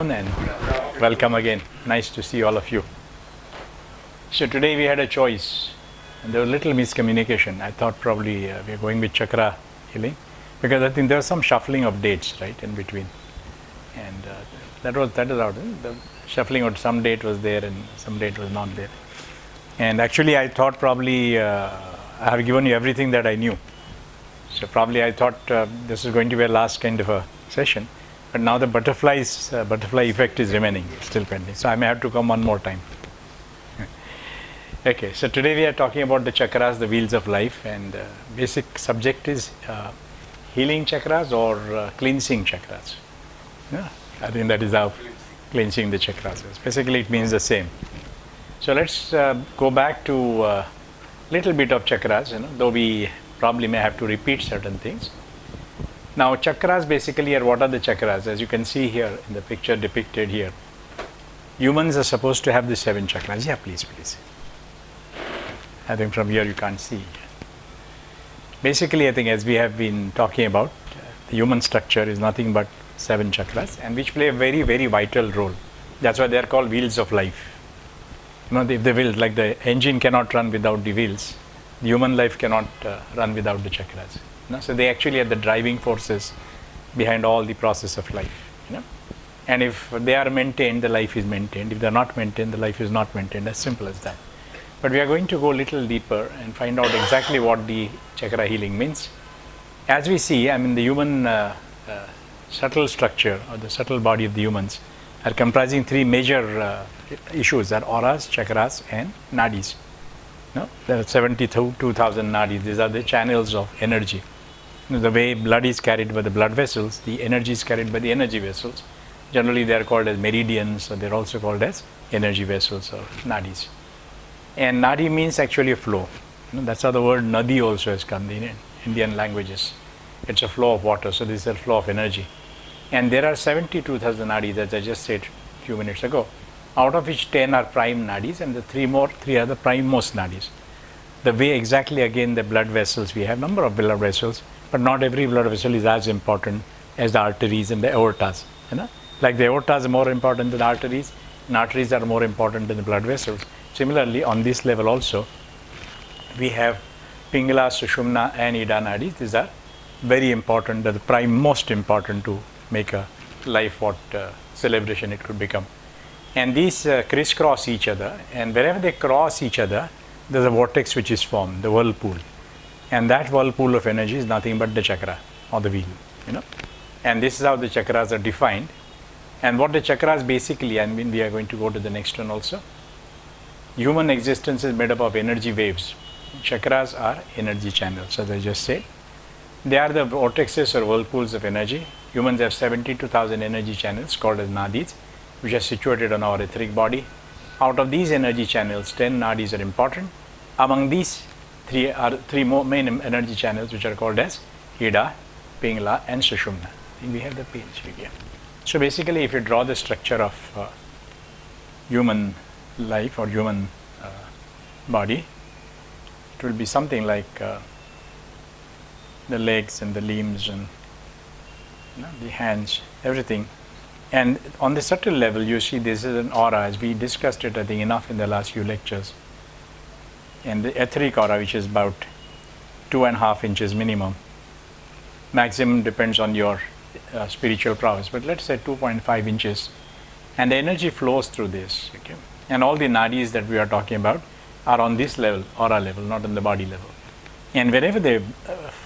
And welcome again. Nice to see all of you. So today we had a choice and there was little miscommunication. I thought probably we are going with chakra healing because I think there was some shuffling of dates right in between, and that is out. The shuffling of some date was there and some date was not there. And actually I thought probably I have given you everything that I knew. So probably I thought this is going to be a last kind of a session. But now the butterfly effect is remaining, still pending. So I may have to come one more time. Okay, so today we are talking about the chakras, the wheels of life, and basic subject is healing chakras or cleansing chakras. Yeah, I think that is how cleansing the chakras is. Basically, it means the same. So let's go back to a little bit of chakras, though we probably may have to repeat certain things. Now chakras basically are, what are the chakras? As you can see here in the picture depicted here, humans are supposed to have the 7 chakras. Yeah, please. I think from here you can't see. Basically, I think as we have been talking about, the human structure is nothing but 7 chakras, and which play a very, very vital role. That's why they are called wheels of life. If the wheels, like the engine cannot run without the wheels, the human life cannot run without the chakras. So they actually are the driving forces behind all the process of life. And if they are maintained, the life is maintained. If they are not maintained, the life is not maintained. As simple as that. But we are going to go a little deeper and find out exactly what the chakra healing means. As we see, the human subtle structure or the subtle body of the humans are comprising 3 major issues: are auras, chakras, and nadis. There are 72,000 nadis. These are the channels of energy. The way blood is carried by the blood vessels, the energy is carried by the energy vessels. Generally, they are called as meridians, or they are also called as energy vessels or nadis. And nadi means actually a flow. That's how the word nadi also has come in Indian languages. It's a flow of water, so this is a flow of energy. And there are 72,000 nadis, as I just said a few minutes ago, out of which 10 are prime nadis, and the 3 are the prime most nadis. The way exactly, again, the blood vessels, we have number of blood vessels, but not every blood vessel is as important as the arteries and the aortas. Like the aortas are more important than the arteries, and arteries are more important than the blood vessels. Similarly, on this level also, we have Pingala, Sushumna, and Ida nadis. These are very important, the prime most important to make a life what celebration it could become. And these crisscross each other, and wherever they cross each other, there's a vortex which is formed, the whirlpool. And that whirlpool of energy is nothing but the chakra or the wheel. And this is how the chakras are defined. And what the chakras basically, we are going to go to the next one also. Human existence is made up of energy waves. Chakras are energy channels, as I just said. They are the vortexes or whirlpools of energy. Humans have 72,000 energy channels called as nadis, which are situated on our etheric body. Out of these energy channels, 10 nadis are important. Among these, 3 are 3 more main energy channels, which are called as Ida, Pingala, and Sushumna. I think we have the page here. So basically, if you draw the structure of human life or human body, it will be something like the legs and the limbs and the hands, everything. And on the subtle level, you see this is an aura, as we discussed it, I think, enough in the last few lectures. And the etheric aura, which is about 2.5 inches minimum. Maximum depends on your spiritual prowess, but let's say 2.5 inches. And the energy flows through this. Okay? And all the nadis that we are talking about are on this level, aura level, not on the body level. And wherever they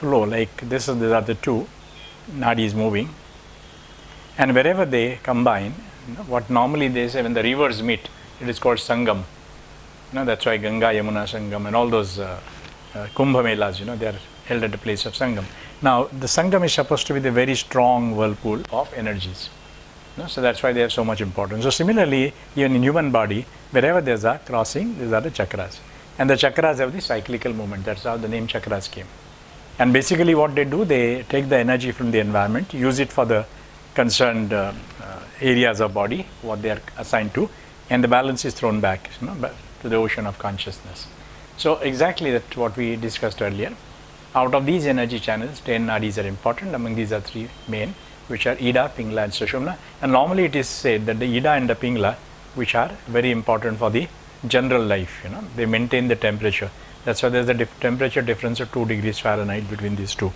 flow, like these are the 2 nadis moving. And wherever they combine, what normally they say when the rivers meet, it is called Sangam. That's why Ganga, Yamuna, Sangam, and all those Kumbh Melas, they are held at the place of Sangam. Now, the Sangam is supposed to be the very strong whirlpool of energies. So that's why they have so much importance. So similarly, even in human body, wherever there's a crossing, these are the chakras. And the chakras have the cyclical movement. That's how the name chakras came. And basically what they do, they take the energy from the environment, use it for the concerned areas of body, what they are assigned to, and the balance is thrown back to the ocean of consciousness. So exactly that's what we discussed earlier. Out of these energy channels, 10 nadis are important. Among these are 3 main, which are Ida, Pingala and Sushumna. And normally it is said that the Ida and the Pingala, which are very important for the general life, they maintain the temperature. That's why there's a temperature difference of 2 degrees Fahrenheit between these two.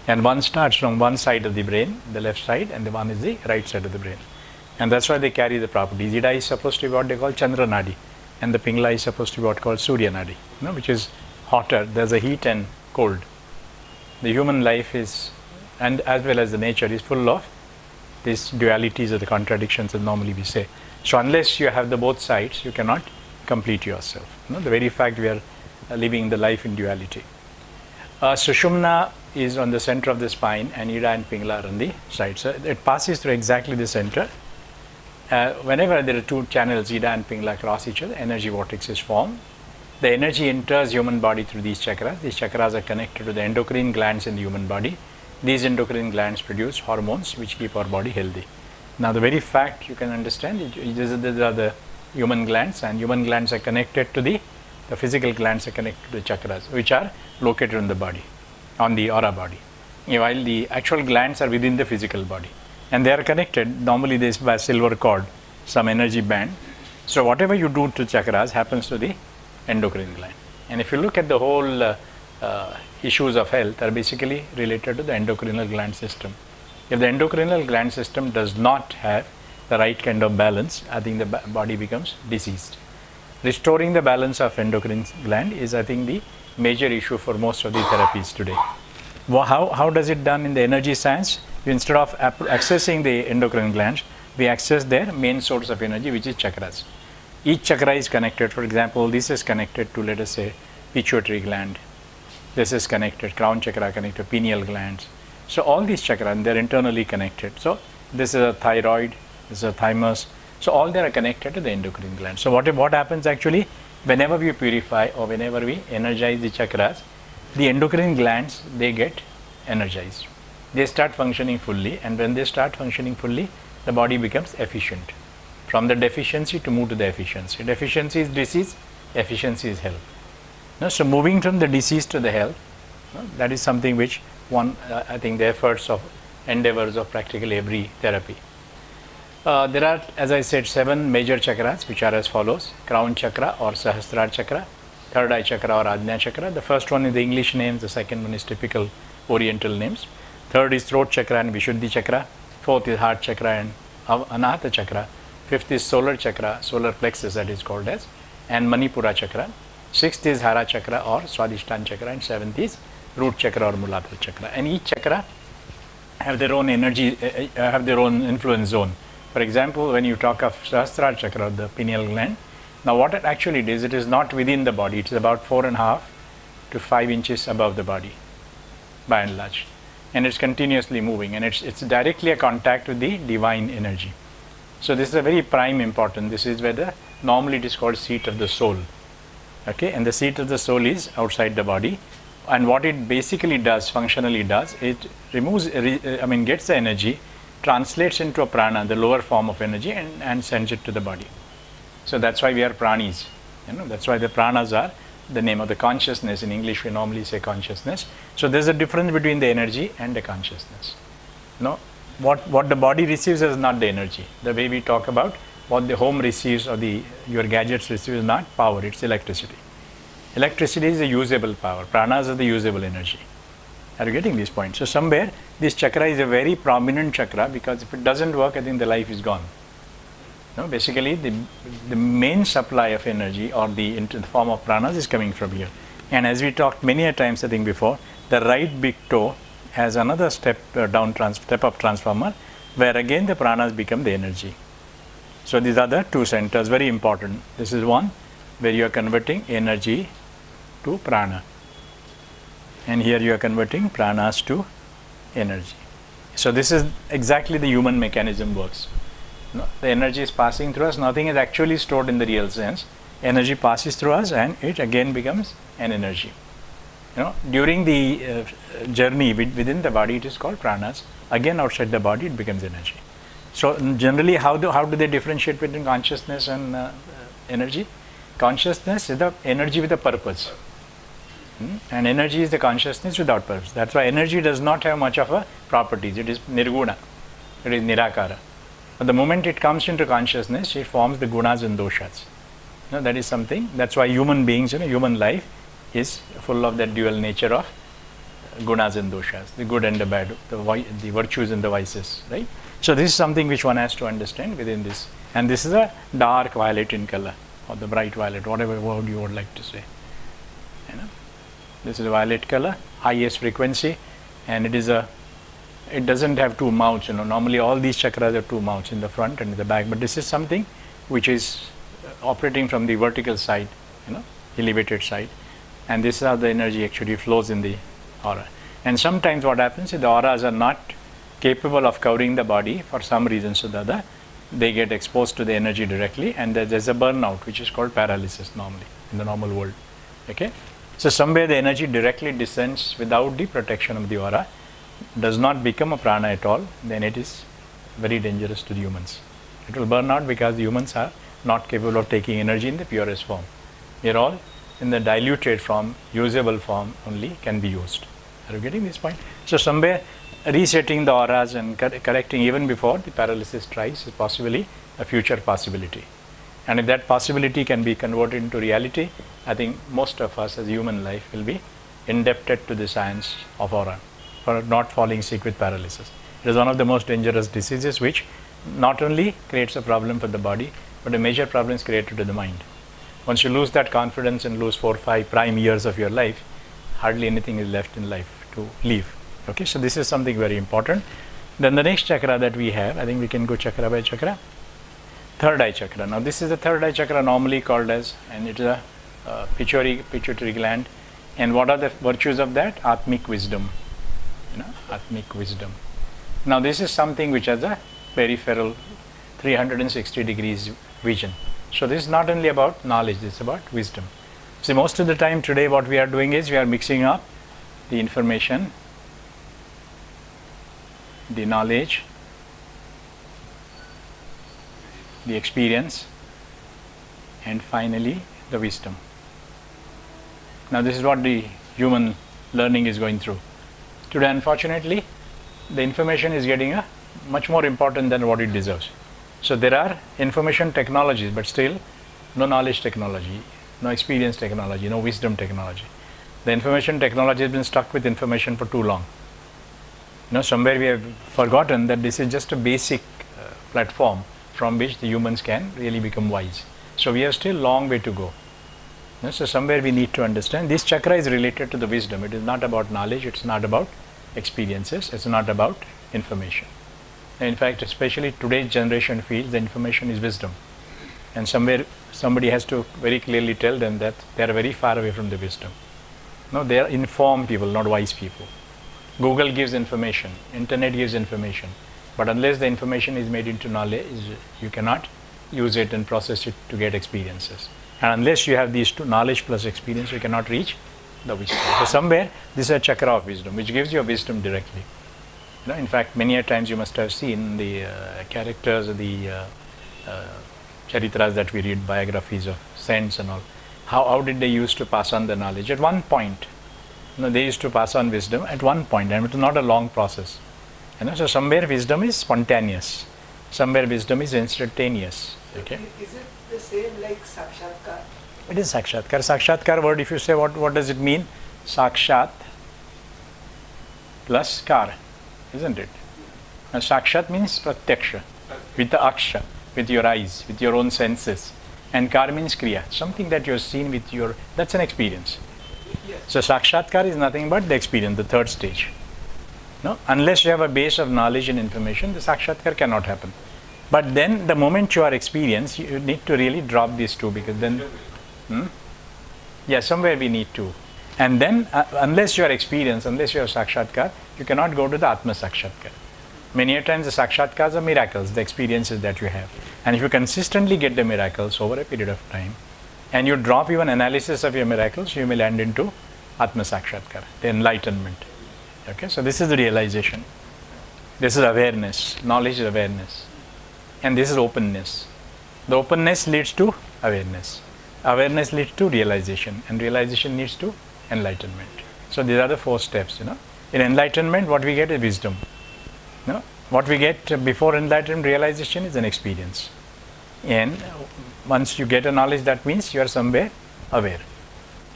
And one starts from one side of the brain, the left side, and the one is the right side of the brain. And that's why they carry the properties. Ida is supposed to be what they call Chandra Nadi, and the Pingala is supposed to be what called Surya Nadi, which is hotter. There's a heat and cold. The human life is, and as well as the nature, is full of these dualities or the contradictions, as normally we say. So unless you have the both sides, you cannot complete yourself. The very fact we are living the life in duality. Sushumna is on the center of the spine, and Ida and Pingala are on the side. So it passes through exactly the center. Whenever there are two channels, Ida and Pingala cross each other, energy vortex is formed. The energy enters human body through these chakras. These chakras are connected to the endocrine glands in the human body. These endocrine glands produce hormones which keep our body healthy. Now the very fact you can understand, these are the human glands, and human glands are connected to the physical glands are connected to the chakras, which are located in the body, on the aura body, while the actual glands are within the physical body, and they are connected normally this by a silver cord, some energy band. So whatever you do to chakras happens to the endocrine gland. And if you look at the whole issues of health are basically related to the endocrinal gland system. If the endocrinal gland system does not have the right kind of balance, I think the body becomes diseased. Restoring the balance of endocrine gland is, I think, the major issue for most of the therapies today. How does it done in the energy science? Instead of accessing the endocrine glands, we access their main source of energy, which is chakras. Each chakra is connected. For example, this is connected to, let us say, pituitary gland. This is connected, crown chakra connected to pineal glands. So all these chakras, they're internally connected. So this is a thyroid, this is a thymus. So all they are connected to the endocrine gland. So what happens actually, whenever we purify or whenever we energize the chakras, the endocrine glands, they get energized. They start functioning fully, and when they start functioning fully, the body becomes efficient. From the deficiency to move to the efficiency. Deficiency is disease, efficiency is health. So moving from the disease to the health, that is something which I think the efforts of endeavors of practically every therapy. There are, as I said, 7 major chakras which are as follows: crown chakra or Sahasrara chakra, third eye chakra or Ajna chakra. The first one is the English names, the second one is typical Oriental names. Third is throat chakra and Vishuddhi chakra. Fourth is heart chakra and Anahata chakra. Fifth is solar chakra, solar plexus that is called as, and Manipura chakra. Sixth is Hara chakra or Swadhishthana chakra, and seventh is root chakra or Mooladhara chakra. And each chakra have their own energy, have their own influence zone. For example, when you talk of Sahasrara chakra, the pineal gland, now what it actually is, it is not within the body. It is about 4.5 to 5 inches above the body, by and large, and it's continuously moving, and it's directly a contact with the divine energy. So this is a very prime important. This is where normally it is called seat of the soul. Okay, and the seat of the soul is outside the body, and what it basically does, functionally does, it removes, gets the energy, translates into a prana, the lower form of energy, and sends it to the body. So that's why we are pranis. That's why the pranas are the name of the consciousness. In English, we normally say consciousness. So there's a difference between the energy and the consciousness. What the body receives is not the energy. The way we talk about what the home receives or your gadgets receive is not power, it's electricity. Electricity is a usable power. Pranas are the usable energy. Are you getting this point? So somewhere this chakra is a very prominent chakra, because if it doesn't work, I think the life is gone. Basically the main supply of energy or into the form of pranas is coming from here. And as we talked many a times I think before, the right big toe has another step up transformer, where again the pranas become the energy. So these are the two centers, very important. This is one where you are converting energy to prana, and here you are converting pranas to energy. So this is exactly the human mechanism works. The energy is passing through us, nothing is actually stored in the real sense. Energy passes through us and it again becomes an energy. During the journey within the body, it is called pranas. Again outside the body, it becomes energy. So generally, how do they differentiate between consciousness and energy? Consciousness is the energy with a purpose, and energy is the consciousness without purpose. That's why energy does not have much of a properties. It is nirguna. it is Nirakara. But the moment it comes into consciousness, it forms the gunas and doshas. That is something, that's why human beings, human life is full of that dual nature of gunas and doshas, the good and the bad, the virtues and the vices, right? So this is something which one has to understand within this. And this is a dark violet in color, or the bright violet, whatever word you would like to say. This is a violet color, highest frequency, and it doesn't have two mouths. Normally all these chakras have two mouths, in the front and in the back, but this is something which is operating from the vertical side, elevated side, and this is how the energy actually flows in the aura. And sometimes what happens is the auras are not capable of covering the body for some reasons or the other. They get exposed to the energy directly, and there's a burnout, which is called paralysis normally in the normal world. Okay, so somewhere the energy directly descends without the protection of the aura, does not become a prana at all, then it is very dangerous to the humans. It will burn out because the humans are not capable of taking energy in the purest form. They are all in the diluted form, usable form only can be used. Are you getting this point? So somewhere resetting the auras and correcting even before the paralysis strikes is possibly a future possibility. And if that possibility can be converted into reality, I think most of us as human life will be indebted to the science of aura for not falling sick with paralysis. It is one of the most dangerous diseases which not only creates a problem for the body, but a major problem is created to the mind. Once you lose that confidence and lose 4 or 5 prime years of your life, hardly anything is left in life to live. Okay, so this is something very important. Then the next chakra that we have, I think we can go chakra by chakra. Third eye chakra. Now this is the third eye chakra, normally called as, and it is a pituitary gland. And what are the virtues of that? Atmic wisdom. Atmic wisdom. Now this is something which has a peripheral 360 degrees vision. So this is not only about knowledge, this is about wisdom. See, most of the time today what we are doing is we are mixing up the information, the knowledge, the experience, and finally the wisdom. Now this is what the human learning is going through. Today unfortunately the information is getting much more important than what it deserves. So there are information technologies, but still no knowledge technology, no experience technology, no wisdom technology. The information technology has been stuck with information for too long. Somewhere we have forgotten that this is just a basic platform from which the humans can really become wise. So we have still a long way to go. So somewhere we need to understand this chakra is related to the wisdom. It is not about knowledge, it's not about experiences, it's not about information. In fact, especially today's generation feels the information is wisdom. And somewhere somebody has to very clearly tell them that they are very far away from the wisdom. No, they are informed people, not wise people. Google gives information, internet gives information, but unless the information is made into knowledge, you cannot use it and process it to get experiences. And unless you have these two, knowledge plus experience, you cannot reach the wisdom. So somewhere this is a chakra of wisdom, which gives you wisdom directly. In fact, many a times you must have seen the characters, the charitras that we read, biographies of saints and all. How did they used to pass on the knowledge? At one point, they used to pass on wisdom at one point, and it was not a long process. So somewhere wisdom is spontaneous, somewhere wisdom is instantaneous. Okay. Is it the same like sakshatkar? It is sakshatkar. Sakshatkar word, if you say what does it mean? Sakshat plus kar, isn't it? And sakshat means pratyaksha, with the aksha, with your eyes, with your own senses. And kar means kriya, something that you have seen with your, that's an experience. Yes. So sakshatkar is nothing but the experience, the third stage. No, unless you have a base of knowledge and information, the sakshatkar cannot happen. But then the moment you are experienced, you need to really drop these two, because then, somewhere we need to. And then unless you are experienced, unless you have sakshatkar, you cannot go to the atma sakshatkar. Many a times the sakshatkars are miracles, the experiences that you have. And if you consistently get the miracles over a period of time, and you drop even analysis of your miracles, you may land into atma sakshatkar, the enlightenment. Okay, so this is the realization. This is awareness. Knowledge is awareness. And this is openness. The openness leads to awareness. Awareness leads to realization. And realization leads to enlightenment. So these are the 4 steps, In enlightenment, what we get is wisdom. What we get before enlightenment realization is an experience. And once you get a knowledge, that means you are somewhere aware.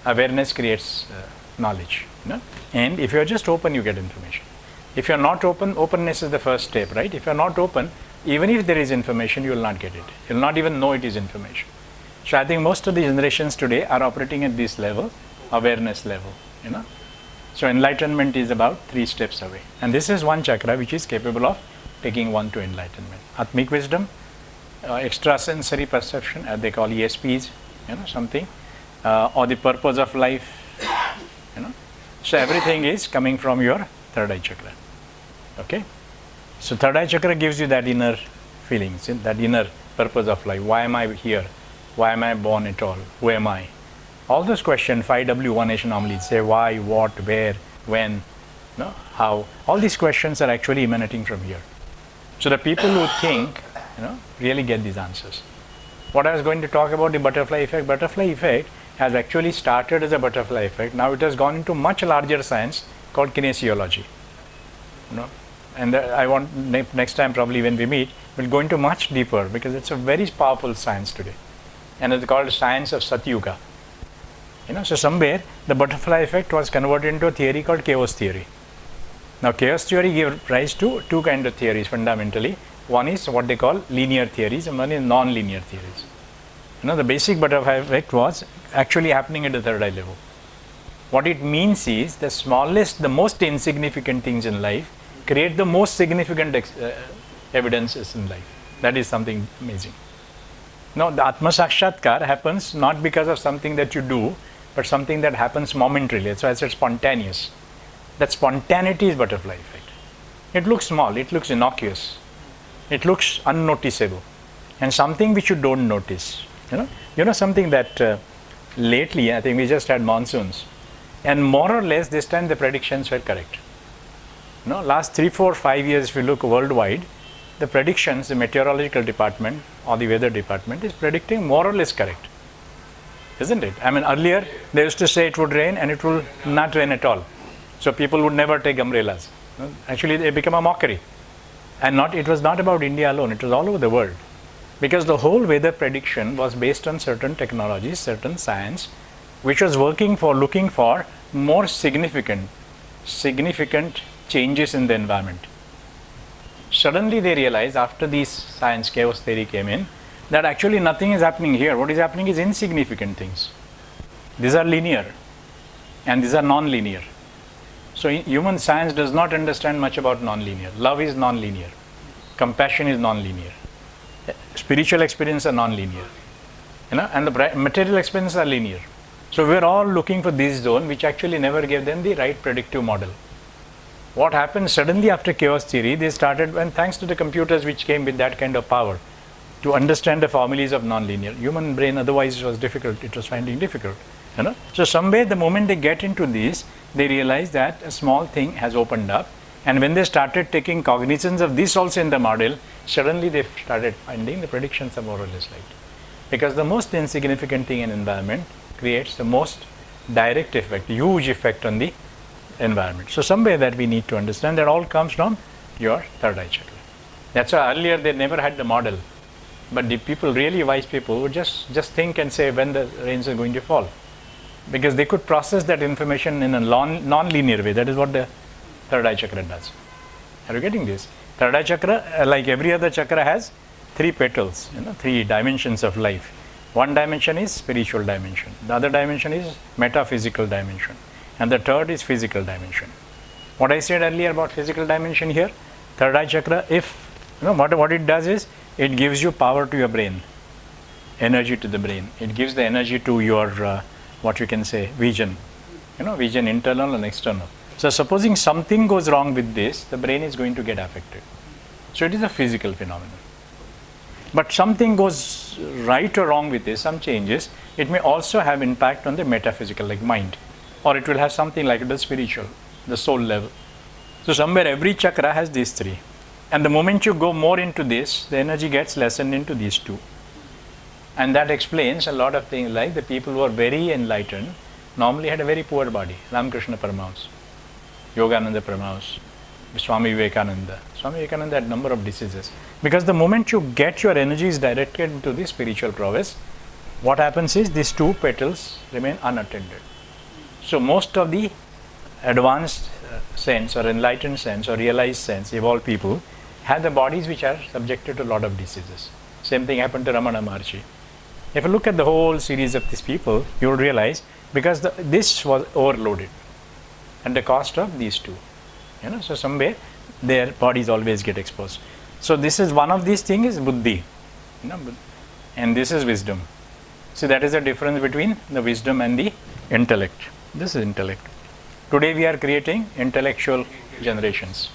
Awareness creates knowledge. And if you are just open, you get information. If you are not open, openness is the first step, right? If you are not open, even if there is information, you will not get it. You will not even know it is information. So I think most of the generations today are operating at this level, awareness level. So enlightenment is about 3 steps away. And this is one chakra which is capable of taking one to enlightenment. Atmic wisdom, extrasensory perception, as they call ESPs, something, or the purpose of life. So everything is coming from your third eye chakra. Okay? So third eye chakra gives you that inner feelings, that inner purpose of life. Why am I here? Why am I born at all? Who am I? All those questions, 5W1H normally say why, what, where, when, how. All these questions are actually emanating from here. So the people who think, really get these answers. What I was going to talk about, the butterfly effect. Butterfly effect has actually started as a butterfly effect. Now it has gone into much larger science called kinesiology. And I want next time probably when we meet, we'll go into much deeper because it's a very powerful science today. And it's called science of Satyuga. So somewhere the butterfly effect was converted into a theory called chaos theory. Now chaos theory gave rise to 2 kinds of theories fundamentally. One is what they call linear theories and one is non-linear theories. The basic butterfly effect was actually happening at the third eye level. What it means is the smallest, the most insignificant things in life create the most significant evidences in life. That is something amazing. Now the Atma Sakshatkar happens not because of something that you do, but something that happens momentarily. That's why I said spontaneous. That spontaneity is butterfly effect. It looks small, it looks innocuous, it looks unnoticeable, and something which you don't notice. Something that lately, I think we just had monsoons, and more or less this time the predictions were correct. Last 3, 4, 5 years, if you look worldwide, the predictions, the meteorological department or the weather department is predicting more or less correct. Isn't it? I mean, earlier they used to say it would rain and it will not rain at all. So people would never take umbrellas. Actually, they become a mockery. And it was not about India alone, it was all over the world. Because the whole weather prediction was based on certain technologies, certain science, which was looking for more significant changes in the environment. Suddenly they realized after this science chaos theory came in, that actually nothing is happening here. What is happening is insignificant things. These are linear and these are non-linear. So human science does not understand much about non-linear. Love is non-linear. Compassion is non-linear. Spiritual experience are non-linear. And the material experiences are linear. So we're all looking for this zone which actually never gave them the right predictive model. What happened suddenly after chaos theory, they started, and thanks to the computers which came with that kind of power, to understand the formulas of non-linear. Human brain otherwise was difficult, it was finding difficult. So somewhere the moment they get into this, they realize that a small thing has opened up, and when they started taking cognizance of this also in the model, suddenly they started finding the predictions are more or less right. Because the most insignificant thing in environment creates the most direct effect, huge effect on the environment. So somewhere that we need to understand that all comes from your third eye chakra. That's why earlier they never had the model. But the people, really wise people, would just think and say when the rains are going to fall. Because they could process that information in a non-linear way. That is what the third eye chakra does. Are you getting this? Third eye chakra, like every other chakra, has 3 petals, 3 dimensions of life. One dimension is spiritual dimension. The other dimension is metaphysical dimension. And the third is physical dimension. What I said earlier about physical dimension here, third eye chakra, what it does is, it gives you power to your brain, energy to the brain. It gives the energy to your, what you can say, vision. Vision internal and external. So supposing something goes wrong with this, the brain is going to get affected. So it is a physical phenomenon. But something goes right or wrong with this, some changes, it may also have impact on the metaphysical, like mind. Or it will have something like the spiritual, the soul level. So somewhere every chakra has these 3. And the moment you go more into this, the energy gets lessened into these 2. And that explains a lot of things, like the people who are very enlightened normally had a very poor body. Ramakrishna Paramahamsa, Yogananda Paramahamsa, Swami Vivekananda. Swami Vivekananda had number of diseases. Because the moment you get your energies directed into the spiritual prowess, what happens is these two petals remain unattended. So most of the advanced sense or enlightened sense or realized sense, evolved people, have the bodies which are subjected to a lot of diseases. Same thing happened to Ramana Maharshi. If you look at the whole series of these people, you will realize because this was overloaded at the cost of these two. So somewhere their bodies always get exposed. So this is one of these things is buddhi, and this is wisdom. So that is the difference between the wisdom and the intellect. This is intellect. Today we are creating intellectual generations.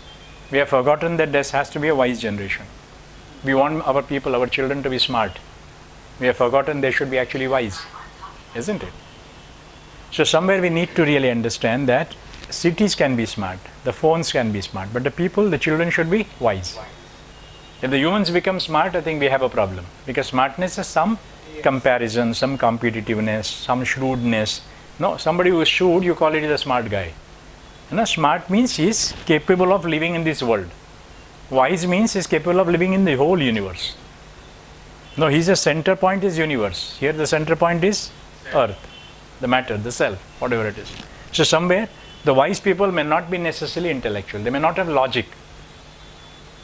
We have forgotten that there has to be a wise generation. We want our people, our children to be smart. We have forgotten they should be actually wise, isn't it? So somewhere we need to really understand that cities can be smart, the phones can be smart, but the people, the children should be wise. If the humans become smart, I think we have a problem, because smartness is some comparison, some competitiveness, some shrewdness. No, somebody who is shrewd, you call it a smart guy. Smart means he is capable of living in this world. Wise means he is capable of living in the whole universe. No, he's a center point is universe. Here the center point is earth, the matter, the self, whatever it is. So somewhere the wise people may not be necessarily intellectual. They may not have logic.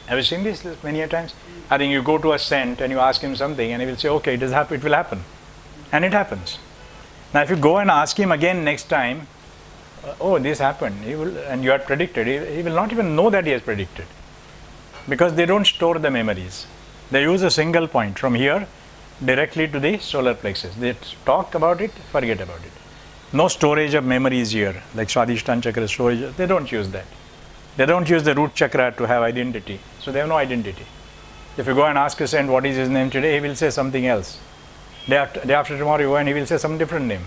Have you seen this many a times? I think you go to a saint and you ask him something and he will say, okay, it will happen. And it happens. Now if you go and ask him again next time, oh, this happened, he will, and you had predicted, he will not even know that he has predicted. Because they don't store the memories. They use a single point from here directly to the solar plexus. They talk about it, forget about it. No storage of memories here, like Swadhishthana chakra storage. They don't use that. They don't use the root chakra to have identity. So they have no identity. If you go and ask a saint what is his name today, he will say something else. Day after tomorrow you go and he will say some different name.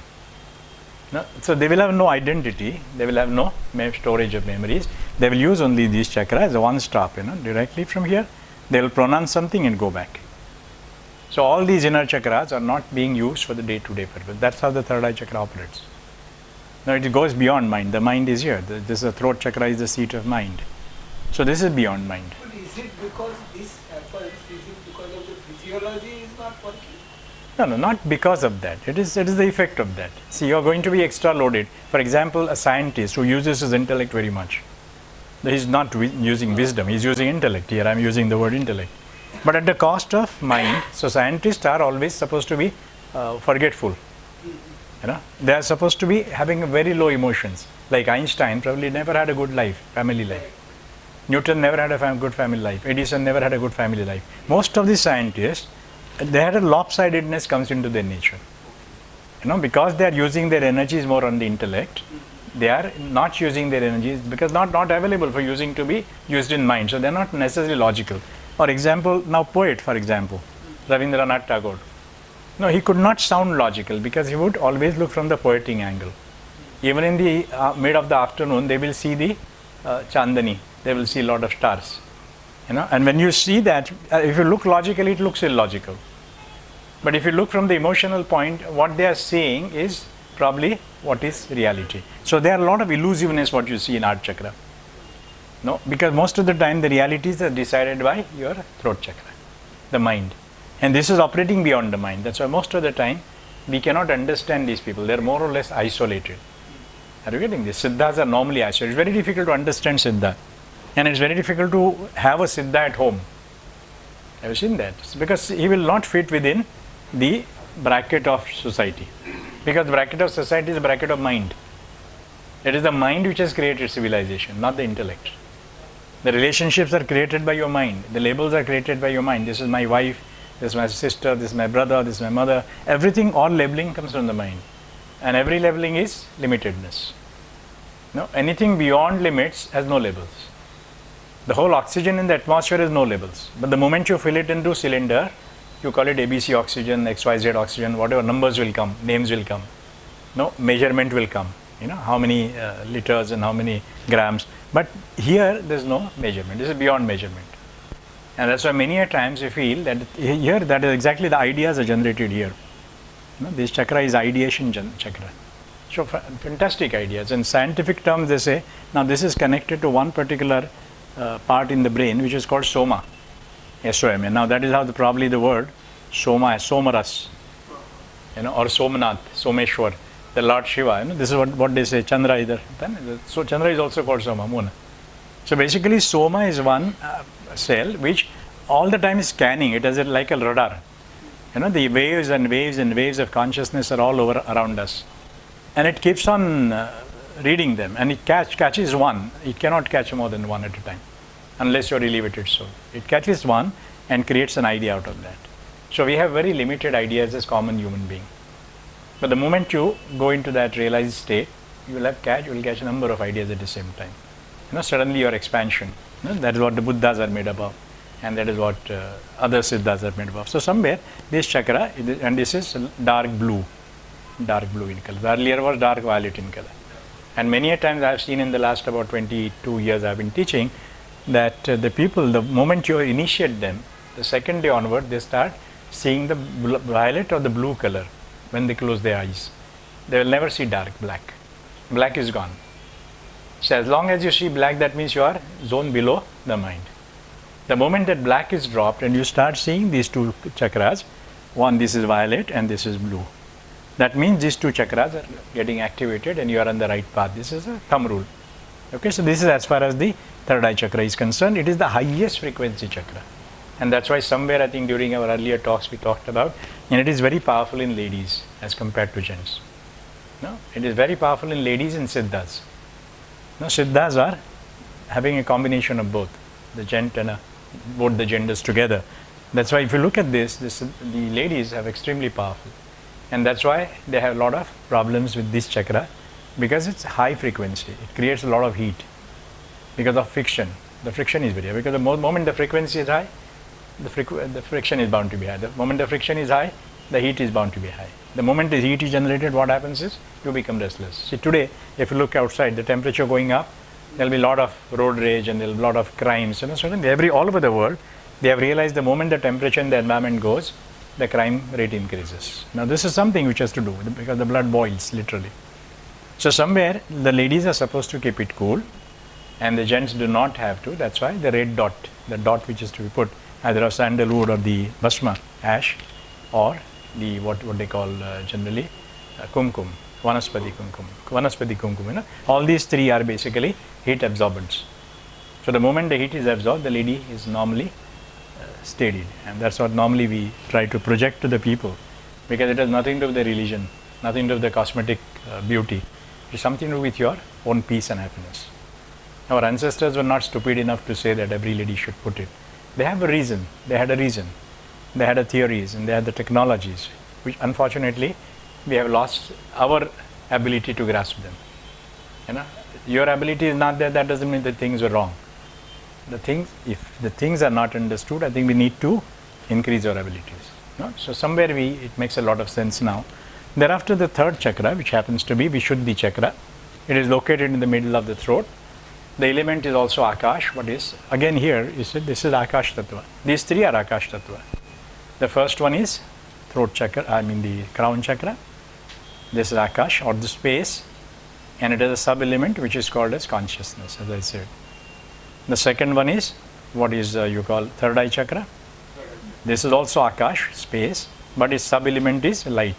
No? So they will have no identity. They will have no storage of memories. They will use only these chakras as a one stop, directly from here. They will pronounce something and go back. So all these inner chakras are not being used for the day-to-day purpose. That's how the third eye chakra operates. Now it goes beyond mind. The mind is here. This throat chakra is the seat of mind. So this is beyond mind. But is it because this happens? Is it because of the physiology is not working? No, not because of that. It is the effect of that. See, you are going to be extra loaded. For example, a scientist who uses his intellect very much. He is not using wisdom. He is using intellect. Here I am using the word intellect. But at the cost of mind. So scientists are always supposed to be forgetful. They are supposed to be having very low emotions. Like Einstein probably never had a good life, family life. Newton never had a good family life. Edison never had a good family life. Most of the scientists, they had a lopsidedness comes into their nature. Because they are using their energies more on the intellect, they are not using their energies because not available for using to be used in mind. So they are not necessarily logical. For example, now poet, for example, Rabindranath Tagore. No, he could not sound logical because he would always look from the poetic angle. Even in the mid of the afternoon, they will see the Chandani. They will see a lot of stars. And when you see that, if you look logically, it looks illogical. But if you look from the emotional point, what they are saying is probably what is reality. So there are a lot of illusiveness what you see in Eye Chakra. No, because most of the time the realities are decided by your throat chakra, the mind. And this is operating beyond the mind. That's why most of the time we cannot understand these people. They are more or less isolated. Are you getting this? Siddhas are normally isolated. It's very difficult to understand Siddha. And it's very difficult to have a Siddha at home. Have you seen that? It's because he will not fit within the bracket of society. Because the bracket of society is the bracket of mind. It is the mind which has created civilization, not the intellect. The relationships are created by your mind. The labels are created by your mind. This is my wife, this is my sister, this is my brother, this is my mother. Everything, all labeling comes from the mind. And every labeling is limitedness. No, anything beyond limits has no labels. The whole oxygen in the atmosphere has no labels. But the moment you fill it into cylinder, you call it ABC oxygen, XYZ oxygen, whatever, numbers will come, names will come. No, measurement will come. How many liters and how many grams. But here there is no measurement. This is beyond measurement. And that's why many a times you feel that here that is exactly the ideas are generated here. This chakra is ideation chakra. So fantastic ideas. In scientific terms they say, now this is connected to one particular part in the brain which is called soma, S-O-M-A. Now that is how probably the word soma, somaras, or Somnath, Someshwar, the Lord Shiva. This is what they say, Chandra either. So Chandra is also called soma, moon. So basically soma is one cell which all the time is scanning. It is like a radar. The waves and waves and waves of consciousness are all over around us. And it keeps on reading them, and it catches one. It cannot catch more than one at a time unless you're elevated soul. It catches one and creates an idea out of that. So we have very limited ideas as common human being. But the moment you go into that realized state, you will catch a number of ideas at the same time. Suddenly your expansion. That is what the Buddhas are made up of, and that is what other Siddhas are made up of. So somewhere this chakra, and this is dark blue in color. The earlier was dark violet in color. And many a times I have seen in the last about 22 years I have been teaching that the people, the moment you initiate them, the second day onward, they start seeing the violet or the blue color when they close their eyes. They will never see dark black. Black is gone. So as long as you see black, that means you are zone below the mind. The moment that black is dropped and you start seeing these two chakras, one, this is violet and this is blue. That means these two chakras are getting activated and you are on the right path. This is a thumb rule. Okay, so this is as far as the third eye chakra is concerned. It is the highest frequency chakra. And that's why somewhere I think during our earlier talks we talked about, and it is very powerful in ladies as compared to gents. No, it is very powerful in ladies and siddhas. No, siddhas are having a combination of both, the gent and both the genders together. That's why if you look at this, the ladies have extremely powerful. And that's why they have a lot of problems with this chakra, because it's high frequency. It creates a lot of heat because of friction. The friction is very high. Because the moment the frequency is high, the friction is bound to be high. The moment the friction is high, the heat is bound to be high. The moment the heat is generated, what happens is you become restless. See, today, if you look outside, the temperature going up, there will be a lot of road rage and there will be a lot of crimes. Certainly, all over the world, they have realized the moment the temperature in the environment goes, the crime rate increases. Now this is something which has to do because the blood boils literally. So somewhere the ladies are supposed to keep it cool and the gents do not have to. That's why the red dot, the dot which is to be put either of sandalwood or the bhasma, ash, or the what they call generally kumkum, vanaspati kumkum. All these three are basically heat absorbents. So the moment the heat is absorbed, the lady is normally steadied, and that's what normally we try to project to the people, because it has nothing to do with the religion, nothing to do with the cosmetic beauty. It is something to do with your own peace and happiness. Our ancestors were not stupid enough to say that every lady should put it. They have a reason. They had a reason. They had the theories and they had the technologies, which unfortunately we have lost our ability to grasp them. Your ability is not there. That doesn't mean that things were wrong. If the things are not understood, I think we need to increase our abilities. So somewhere it makes a lot of sense now. Thereafter, the third chakra, which happens to be Vishuddhi chakra, it is located in the middle of the throat. The element is also Akash. What is again here? This is Akash Tattva. These three are Akash Tattva. The first one is throat chakra. The crown chakra. This is Akash, or the space, and it is a sub-element which is called as consciousness, as I said. The second one is what is you call third eye chakra. This is also Akash, space, but its sub-element is light.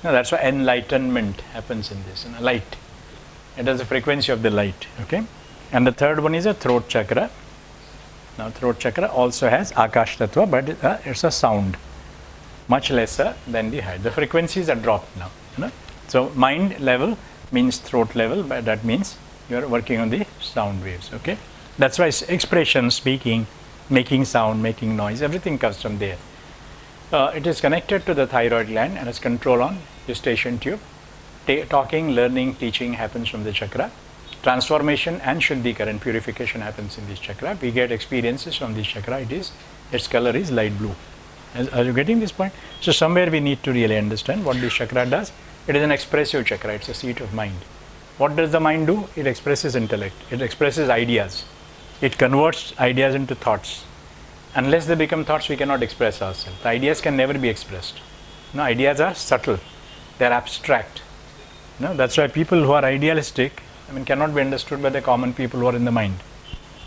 Now that's why enlightenment happens in this. Light. It has the frequency of the light. Okay. And the third one is a throat chakra. Now throat chakra also has Akash Tattva, but it's a sound, much lesser than the height. The frequencies are dropped now. So mind level means throat level, but that means you are working on the sound waves. Okay. That's why expression, speaking, making sound, making noise, everything comes from there. It is connected to the thyroid gland and has control on gestation tube. Talking, learning, teaching happens from the chakra. Transformation and Shuddhikara and purification happens in this chakra. We get experiences from this chakra. Its color is light blue. Are you getting this point? So somewhere we need to really understand what this chakra does. It is an expressive chakra. It's a seat of mind. What does the mind do? It expresses intellect. It expresses ideas. It converts ideas into thoughts. Unless they become thoughts, we cannot express ourselves. The ideas can never be expressed. Ideas are subtle. They are abstract. That's why people who are idealistic cannot be understood by the common people who are in the mind.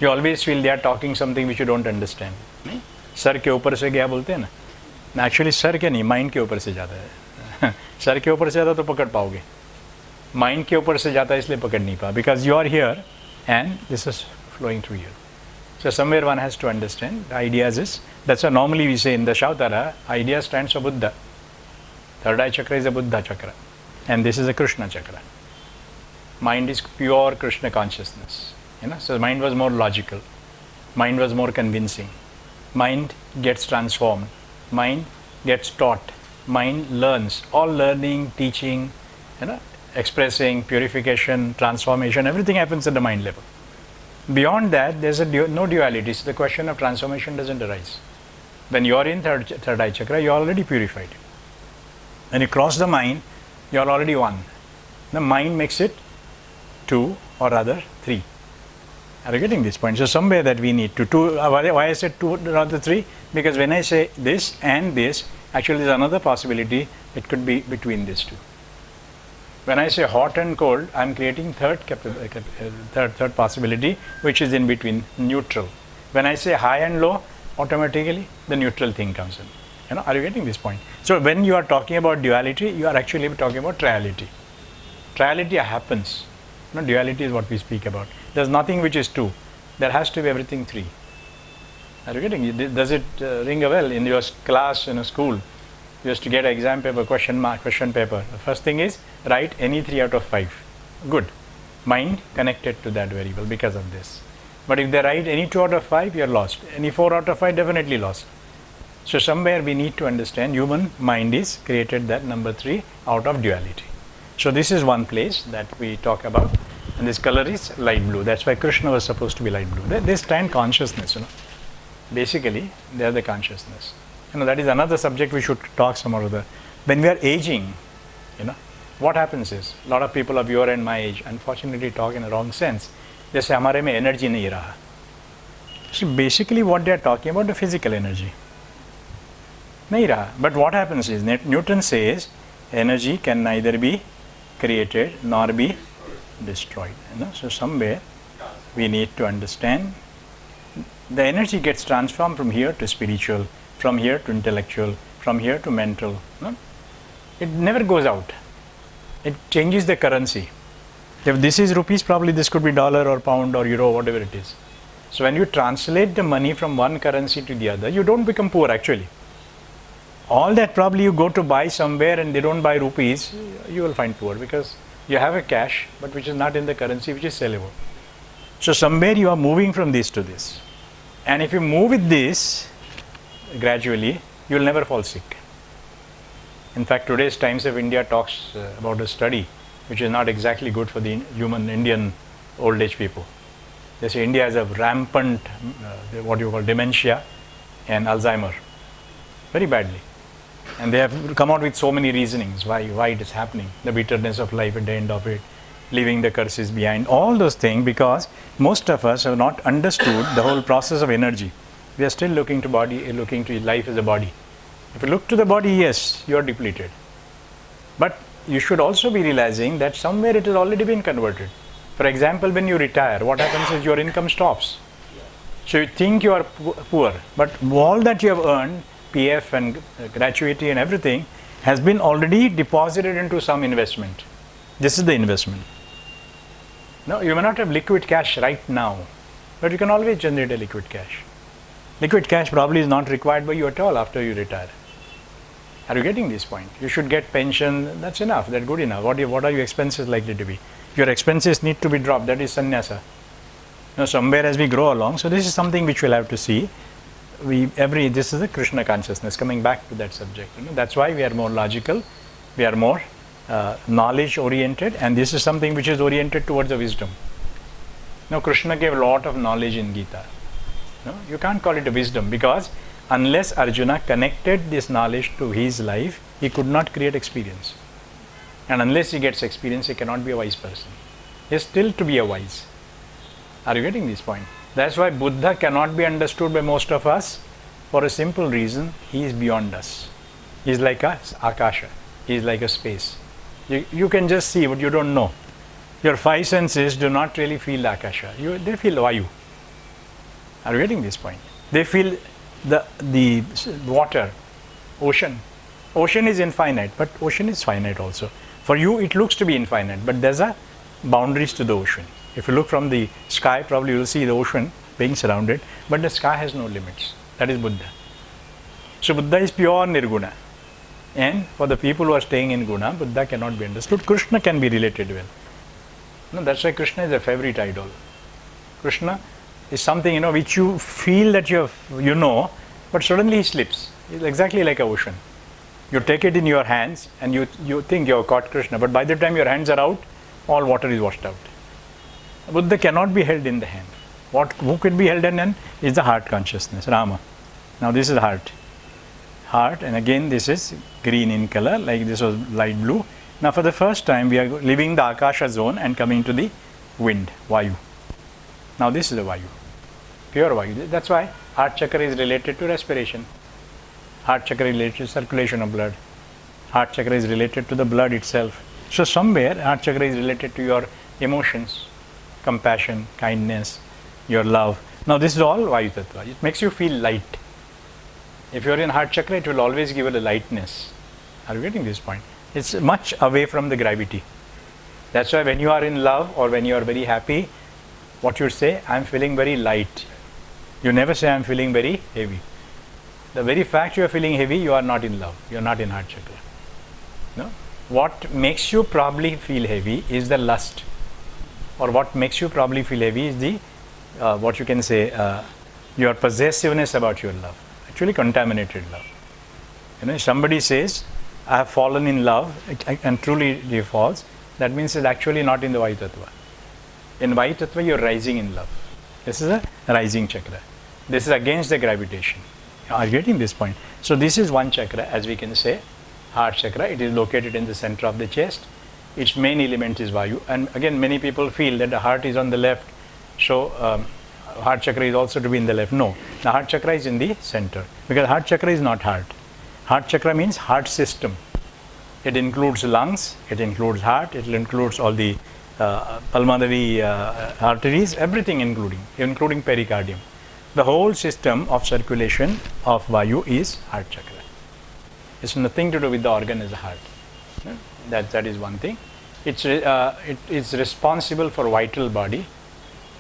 You always feel they are talking something which you don't understand. नहीं? Sir के ऊपर से गया बोलते हैं ना, actually sir के नहीं, माइंड के ऊपर से जाता है. सर के ऊपर से जाता तो पकड़ पाओगे, माइंड के ऊपर से जाता है इसलिए पकड़ नहीं पा, because you are here and this is flowing through you. So somewhere one has to understand the ideas is, that's why normally we say in the Shavtara, idea stands for Buddha. Third eye chakra is a Buddha chakra and this is a Krishna chakra. Mind is pure Krishna consciousness. So mind was more logical, mind was more convincing, mind gets transformed, mind gets taught, mind learns, all learning, teaching, expressing, purification, transformation, everything happens at the mind level. Beyond that, there's no duality, so the question of transformation doesn't arise. When you're in third eye chakra, you're already purified. When you cross the mind, you're already one. The mind makes it two or rather three. Are you getting this point? So somewhere that we need to two. Why I said two rather three? Because when I say this and this, actually there's another possibility. It could be between these two. When I say hot and cold, I am creating third possibility, which is in between, neutral. When I say high and low, automatically the neutral thing comes in. Are you getting this point? So when you are talking about duality, you are actually talking about triality. Triality happens. Duality is what we speak about. There's nothing which is two. There has to be everything three. Are you getting it? Does it ring a bell in your class in a school? You used to get an exam paper, question paper. The first thing is write any 3 out of 5. Good. Mind connected to that variable because of this. But if they write any 2 out of 5, you are lost. Any 4 out of 5, definitely lost. So somewhere we need to understand human mind is created that number 3 out of duality. So this is one place that we talk about, and this color is light blue. That's why Krishna was supposed to be light blue. They stand consciousness. Basically, they are the consciousness. That is another subject we should talk some more other. When we are aging, what happens is, a lot of people of your and my age, unfortunately talk in a wrong sense. They say, "Hamare mein energy nahi raha." So basically what they are talking about, the physical energy. Nahi raha. But what happens is, Newton says, energy can neither be created nor be destroyed. So somewhere we need to understand the energy gets transformed from here to spiritual, from here to intellectual, from here to mental. It never goes out. It changes the currency. If this is rupees, probably this could be dollar or pound or euro, whatever it is. So when you translate the money from one currency to the other, you don't become poor actually. All that probably you go to buy somewhere and they don't buy rupees, you will find poor because you have a cash but which is not in the currency which is sellable. So somewhere you are moving from this to this. And if you move with this gradually, you will never fall sick. In fact, today's Times of India talks about a study which is not exactly good for the human Indian old age people. They say India has a rampant what you call dementia and Alzheimer very badly. And they have come out with so many reasonings why it is happening. The bitterness of life at the end of it, leaving the curses behind, all those things, because most of us have not understood the whole process of energy. We are still looking to life as a body. If you look to the body, yes, you are depleted. But you should also be realizing that somewhere it has already been converted. For example, when you retire, what happens is your income stops. So you think you are poor, but all that you have earned, PF and gratuity and everything, has been already deposited into some investment. This is the investment. No, you may not have liquid cash right now, but you can always generate a liquid cash. Liquid cash probably is not required by you at all after you retire. Are you getting this point? You should get pension, that's enough, that's good enough. What are your expenses likely to be? Your expenses need to be dropped, that is sannyasa. Now somewhere as we grow along, so this is something which we'll have to see. This is the Krishna consciousness, coming back to that subject. That's why we are more logical, we are more knowledge oriented, and this is something which is oriented towards the wisdom. Now Krishna gave a lot of knowledge in Gita. No? You can't call it a wisdom because unless Arjuna connected this knowledge to his life, he could not create experience. And unless he gets experience, he cannot be a wise person. He is still to be a wise. Are you getting this point? That's why Buddha cannot be understood by most of us for a simple reason. He is beyond us. He is like a akasha. He is like a space. You can just see, but you don't know. Your five senses do not really feel akasha. They feel vayu. Are you getting this point? They feel the water, ocean. Ocean is infinite, but ocean is finite also. For you, it looks to be infinite, but there's a boundaries to the ocean. If you look from the sky, probably you'll see the ocean being surrounded, but the sky has no limits. That is Buddha. So Buddha is pure Nirguna. And for the people who are staying in Guna, Buddha cannot be understood. Krishna can be related well. No, that's why Krishna is a favorite idol. Krishna is something, which you feel that you know, but suddenly he slips. It's exactly like an ocean. You take it in your hands and you think you have caught Krishna, but by the time your hands are out, all water is washed out. Buddha cannot be held in the hand. Who could be held in hand is the heart consciousness, Rama. Now this is the heart. Heart, and again this is green in color, like this was light blue. Now for the first time we are leaving the Akasha zone and coming to the wind, Vayu. Now this is the Vayu, pure Vayu. That's why heart chakra is related to respiration. Heart chakra is related to circulation of blood. Heart chakra is related to the blood itself. So somewhere heart chakra is related to your emotions, compassion, kindness, your love. Now this is all Vayu Tattva. It makes you feel light. If you are in heart chakra, it will always give you the lightness. Are you getting this point? It's much away from the gravity. That's why when you are in love or when you are very happy, what you say, I am feeling very light. You never say I am feeling very heavy. The very fact you are feeling heavy, you are not in love. You are not in heart chakra. No? What makes you probably feel heavy is the lust. Or what makes you probably feel heavy is the, what you can say, your possessiveness about your love. Actually contaminated love. If somebody says, I have fallen in love, and truly he falls, that means it's actually not in the Vayu Tattva. In Vayu Tattva, you are rising in love. This is a rising chakra. This is against the gravitation. Are you getting this point? So this is one chakra, as we can say, heart chakra. It is located in the center of the chest. Its main element is Vayu. And again, many people feel that the heart is on the left, so heart chakra is also to be in the left. No, the heart chakra is in the center, because heart chakra is not heart. Heart chakra means heart system. It includes lungs, it includes heart, it includes all the pulmonary arteries, everything including pericardium. The whole system of circulation of Vayu is heart chakra. It's nothing to do with the organ as a heart. That is one thing. It is responsible for vital body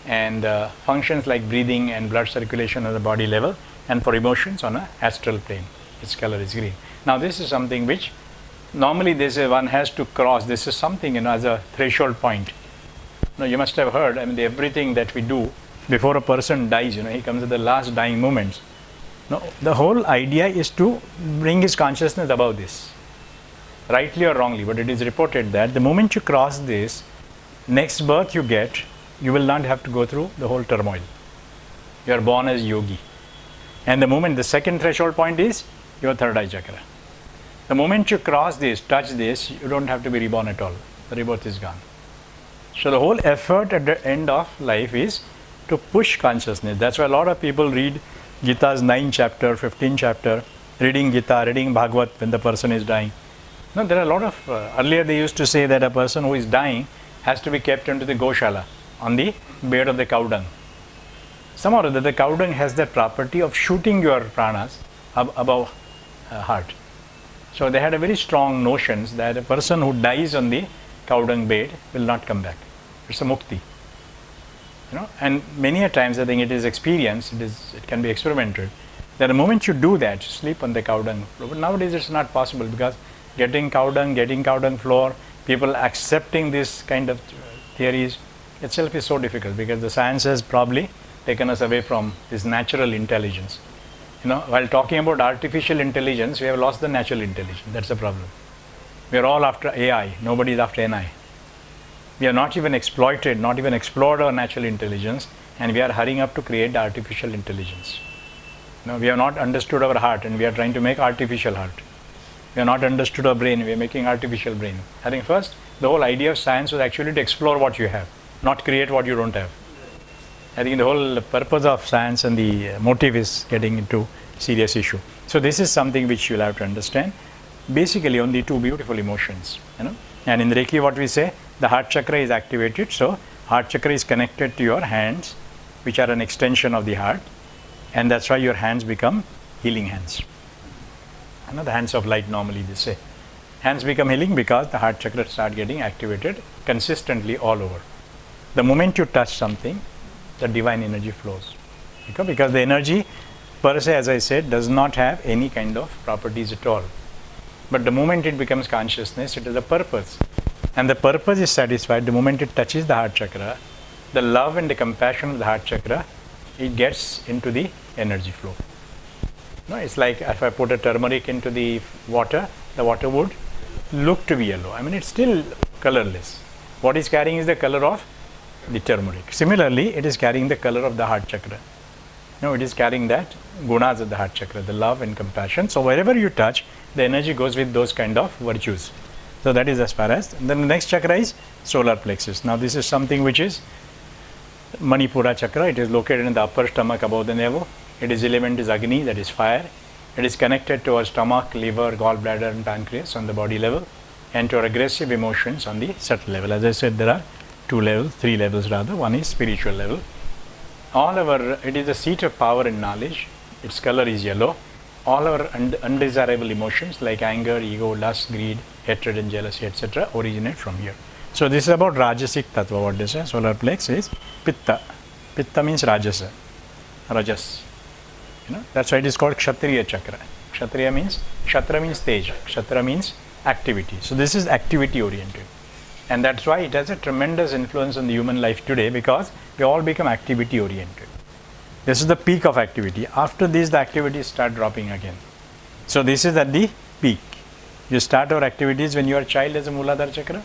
and functions like breathing and blood circulation at the body level, and for emotions on an astral plane. Its color is green. Now this is something which normally one has to cross. This is something as a threshold point. You must have heard, everything that we do before a person dies, he comes at the last dying moments. No, the whole idea is to bring his consciousness above this, rightly or wrongly, but it is reported that the moment you cross this, next birth you get, you will not have to go through the whole turmoil. You are born as yogi. And the moment, the second threshold point is your third eye chakra. The moment you cross this, touch this, you don't have to be reborn at all. The rebirth is gone. So the whole effort at the end of life is to push consciousness. That's why a lot of people read Gita's 9th chapter, 15th chapter, reading Gita, reading Bhagavad when the person is dying. No, there are a lot of, earlier they used to say that a person who is dying has to be kept into the Goshala, on the bed of the cow dung. Somehow the cow dung has that property of shooting your pranas above heart. So they had a very strong notions that a person who dies on the cow dung bed will not come back. It's a mukti. And many a times I think it is experienced, it can be experimented, that the moment you do that, you sleep on the cow dung floor. But nowadays it's not possible, because getting cow dung floor, people accepting this kind of theories itself is so difficult, because the science has probably taken us away from this natural intelligence. While talking about artificial intelligence, we have lost the natural intelligence. That's the problem. We are all after AI. Nobody is after NI. We are not even exploited, not even explored our natural intelligence, and we are hurrying up to create the artificial intelligence. We have not understood our heart, and we are trying to make artificial heart. We have not understood our brain, we are making artificial brain. I think first, the whole idea of science was actually to explore what you have, not create what you don't have. I think the whole purpose of science and the motive is getting into serious issue. So this is something which you will have to understand. Basically only two beautiful emotions. And in Reiki what we say, the heart chakra is activated. So heart chakra is connected to your hands, which are an extension of the heart, and that's why your hands become healing hands. The hands of light, normally they say. Hands become healing because the heart chakra start getting activated consistently all over. The moment you touch something, the divine energy flows. Because the energy per se, as I said, does not have any kind of properties at all. But the moment it becomes consciousness, it is a purpose. And the purpose is satisfied the moment it touches the heart chakra. The love and the compassion of the heart chakra, it gets into the energy flow. It's like if I put a turmeric into the water would look to be yellow. It's still colorless. What is carrying is the color of the turmeric. Similarly, it is carrying the color of the heart chakra. It is carrying that gunas of the heart chakra, the love and compassion. So wherever you touch, the energy goes with those kind of virtues. So that is as far as. Then the next chakra is solar plexus. Now this is something which is Manipura chakra. It is located in the upper stomach above the navel. Its element is Agni, that is fire. It is connected to our stomach, liver, gallbladder and pancreas on the body level, and to our aggressive emotions on the subtle level. As I said, there are three levels rather. One is spiritual level. It is a seat of power and knowledge. Its color is yellow. All our undesirable emotions like anger, ego, lust, greed, hatred and jealousy, etc. originate from here. So this is about Rajasic Tattva, what they say. Solar plex is Pitta. Pitta means Rajas. That's why it is called Kshatriya chakra. Kshatriya means Tej. Kshatriya means activity. So this is activity oriented. And that's why it has a tremendous influence on the human life today, because we all become activity oriented. This is the peak of activity. After this, the activities start dropping again. So this is at the peak. You start our activities when you are a child as a Mooladhara chakra,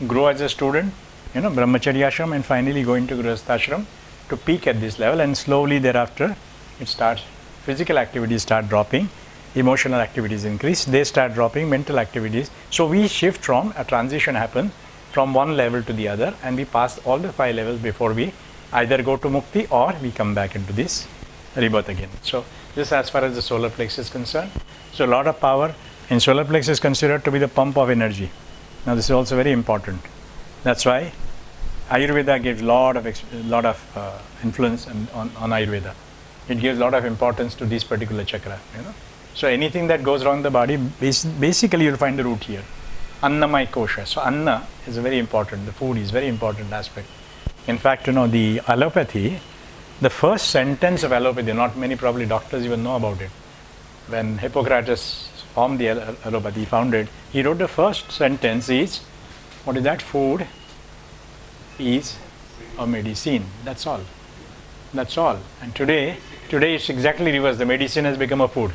grow as a student, Brahmacharya ashram, and finally go into Grihastha to peak at this level, and slowly thereafter physical activities start dropping, emotional activities increase, they start dropping, mental activities. So we shift from, a transition happens from one level to the other, and we pass all the 5 levels before we either go to Mukti or we come back into this rebirth again. So this as far as the solar plexus is concerned. So a lot of power, and solar plexus is considered to be the pump of energy. Now this is also very important. That's why Ayurveda gives lot of influence on Ayurveda. It gives a lot of importance to this particular chakra. So anything that goes wrong in the body, basically you'll find the root here. Annamaya kosha. So Anna is very important. The food is very important aspect. In fact, the allopathy, the first sentence of allopathy, not many probably doctors even know about it. When Hippocrates formed the allopathy, founded, he wrote the first sentence is, what is that? Food is a medicine. That's all. That's all. And today it's exactly reverse. The medicine has become a food.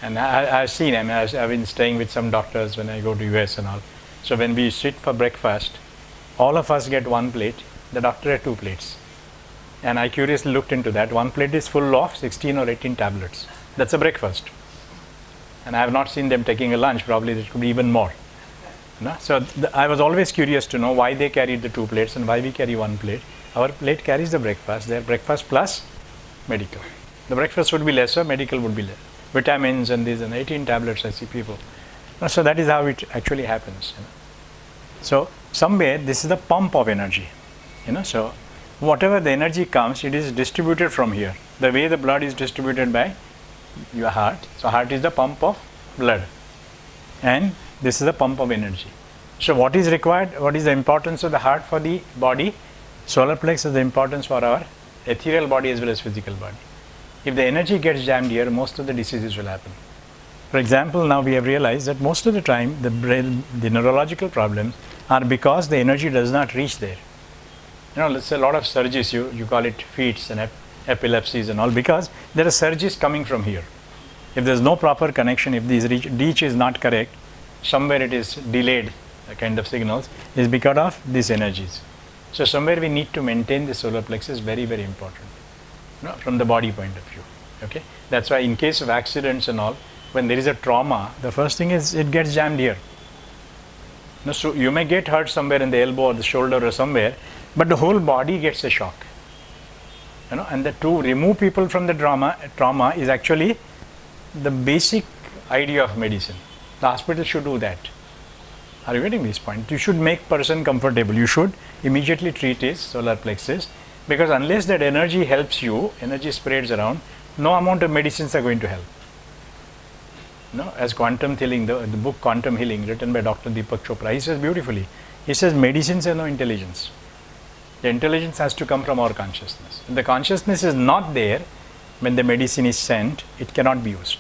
And I've seen, I've been staying with some doctors when I go to US and all. So when we sit for breakfast, all of us get 1 plate, the doctor had 2 plates. And I curiously looked into that. 1 plate is full of 16 or 18 tablets. That's a breakfast. And I have not seen them taking a lunch, probably there could be even more. So I was always curious to know why they carried the 2 plates and why we carry 1 plate. Our plate carries the breakfast, their breakfast plus medical. The breakfast would be lesser, medical would be less. Vitamins and these and 18 tablets I see people. So that is how it actually happens. So somewhere this is the pump of energy. So whatever the energy comes, it is distributed from here. The way the blood is distributed by your heart. So heart is the pump of blood. And this is the pump of energy. So what is required? What is the importance of the heart for the body? Solar plex is the importance for our ethereal body as well as physical body. If the energy gets jammed here, most of the diseases will happen. For example, now we have realized that most of the time the neurological problems are because the energy does not reach there. Let's say a lot of surges, you call it feats and epilepsies and all, because there are surges coming from here. If there is no proper connection, if this reach is not correct, somewhere it is delayed, the kind of signals, is because of these energies. So somewhere we need to maintain the solar plexus, very, very important, from the body point of view. Okay, that's why in case of accidents and all, when there is a trauma, the first thing is it gets jammed here. So you may get hurt somewhere in the elbow or the shoulder or somewhere, but the whole body gets a shock. And to remove people from the trauma is actually the basic idea of medicine. The hospital should do that. Are you getting this point? You should make person comfortable. You should immediately treat his solar plexus, because unless that energy helps you, energy spreads around, no amount of medicines are going to help. No, as quantum healing, the book Quantum Healing, written by Dr. Deepak Chopra, he says beautifully, he says medicines have no intelligence. The intelligence has to come from our consciousness. If the consciousness is not there, when the medicine is sent, it cannot be used.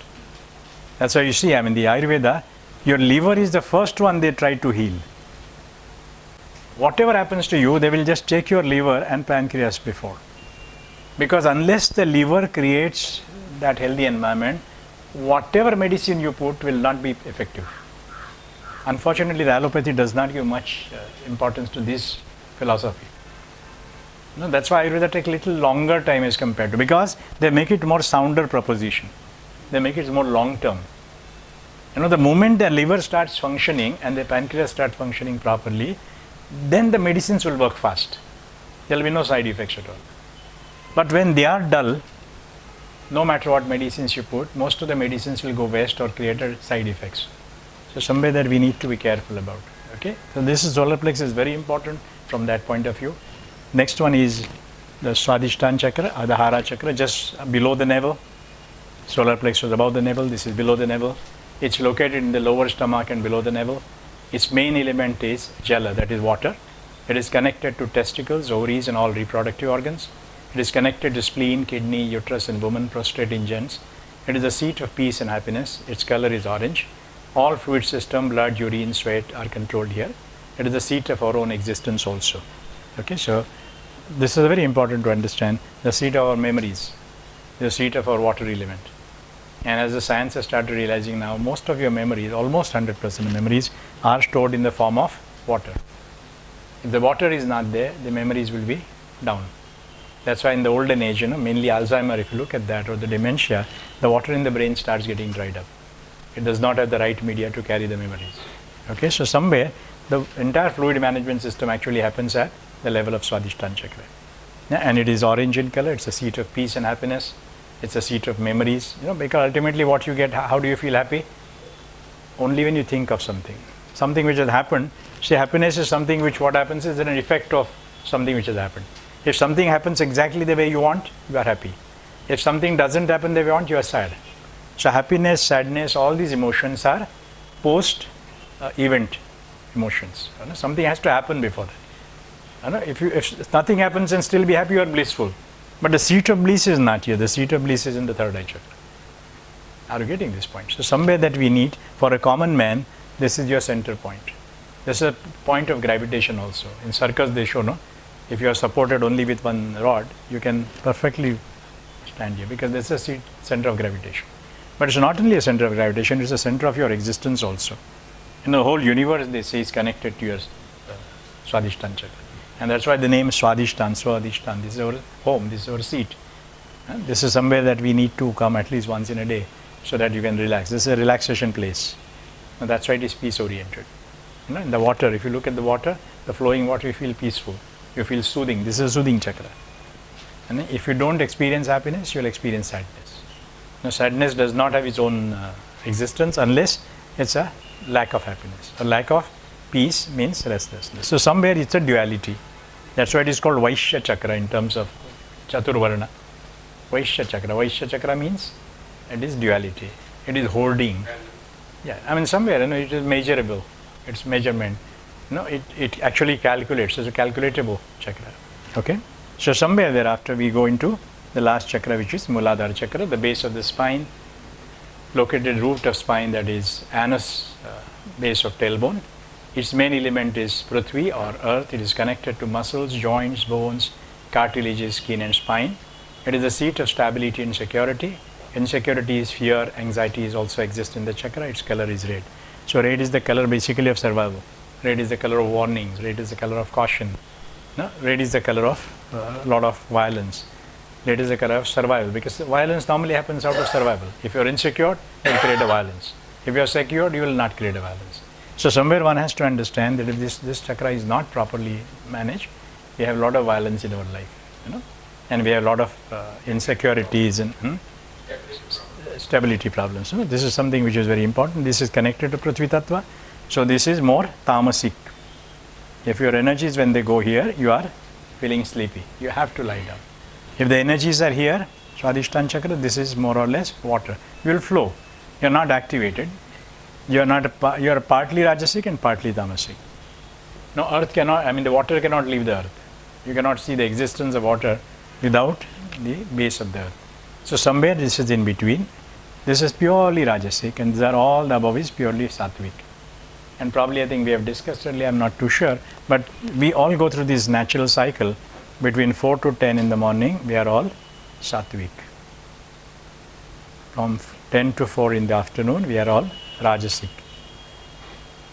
That's why you see, the Ayurveda, your liver is the first one they try to heal. Whatever happens to you, they will just take your liver and pancreas before. Because unless the liver creates that healthy environment, whatever medicine you put will not be effective. Unfortunately, the allopathy does not give much importance to this philosophy. No, that's why Ayurveda takes a little longer time as compared to, because they make it more sounder proposition. They make it more long term. The moment the liver starts functioning and the pancreas start functioning properly, then the medicines will work fast. There will be no side effects at all. But when they are dull, no matter what medicines you put, most of the medicines will go waste or create side effects. So somewhere that we need to be careful about. Okay, so this is solar plexus is very important from that point of view. Next one is the Swadhishthana Chakra, Mooladhara Chakra, just below the navel. Solar plexus above the navel, this is below the navel. It's located in the lower stomach and below the navel. Its main element is jala, that is water. It is connected to testicles, ovaries and all reproductive organs. It is connected to spleen, kidney, uterus in women, prostate in gents. It is the seat of peace and happiness. Its color is orange. All fluid system, blood, urine, sweat are controlled here. It is the seat of our own existence also. Okay, so this is very important to understand. The seat of our memories, the seat of our water element. And as the science has started realizing now, most of your memories, almost 100% of memories, are stored in the form of water. If the water is not there, the memories will be down. That's why in the olden age, mainly Alzheimer, if you look at that, or the dementia, the water in the brain starts getting dried up. It does not have the right media to carry the memories. Okay, so somewhere the entire fluid management system actually happens at the level of Swadhishthana Chakra. And it is orange in color. It's a seat of peace and happiness. It's a seat of memories. Because ultimately what you get, how do you feel happy? Only when you think of something which has happened. See, happiness is something which, what happens is an effect of something which has happened. If something happens exactly the way you want, you are happy. If something doesn't happen the way you want, you are sad. So happiness, sadness, all these emotions are post event emotions. Something has to happen before that. If nothing happens and still be happy, you are blissful. But the seat of bliss is not here. The seat of bliss is in the third eye chakra. Are you getting this point? So somewhere that we need, for a common man, this is your center point. This is a point of gravitation also. In circus they show, if you are supported only with one rod, you can perfectly stand here, because this is a center of gravitation. But it's not only a center of gravitation, it's a center of your existence also. The whole universe, they say, is connected to your Swadhishthana Chakra. And that's why the name Swadhishthana. This is our home, this is our seat. This is somewhere that we need to come at least once in a day, so that you can relax. This is a relaxation place. And that's why it is peace oriented. In the water, if you look at the water, the flowing water, you feel peaceful. You feel soothing. This is a soothing chakra. And if you don't experience happiness, you will experience sadness. Now, sadness does not have its own existence unless it's a lack of happiness. A lack of peace means restlessness. So somewhere it's a duality. That's why it is called Vaishya Chakra in terms of Chaturvarna. Vaishya Chakra. Vaishya Chakra means it is duality. It is hoarding. Yeah, somewhere it is measurable. It's measurement. It actually calculates. It's a calculatable chakra. Okay. So somewhere thereafter we go into the last chakra, which is Mooladhara Chakra, the base of the spine, located root of spine, that is anus, base of tailbone. Its main element is Prithvi or earth. It is connected to muscles, joints, bones, cartilages, skin and spine. It is the seat of stability and security. Insecurities, fear, anxieties also exist in the chakra. Its color is red. So red is the color basically of survival. Red is the color of warnings. Red is the color of caution. Red is the color of a lot of violence. Red is the color of survival, because violence normally happens out of survival. If you are insecure, you will create a violence. If you are secure, you will not create a violence. So somewhere one has to understand that if this chakra is not properly managed, we have a lot of violence in our life, and we have a lot of insecurities and stability problems. This is something which is very important. This is connected to Prithvi Tattva. So this is more tamasic. If your energies, when they go here, you are feeling sleepy. You have to lie down. If the energies are here, Swadhishthana chakra, this is more or less water. You will flow. You are not activated. You are partly rajasic and partly tamasic. No, earth cannot, the water cannot leave the earth. You cannot see the existence of water without the base of the earth. So somewhere this is in between. This is purely rajasic, and these are all the above is purely sattvic. And probably I think we have discussed earlier, I'm not too sure, but we all go through this natural cycle. Between 4 to 10 in the morning, we are all sattvic. From 10 to 4 in the afternoon, we are all rajasic.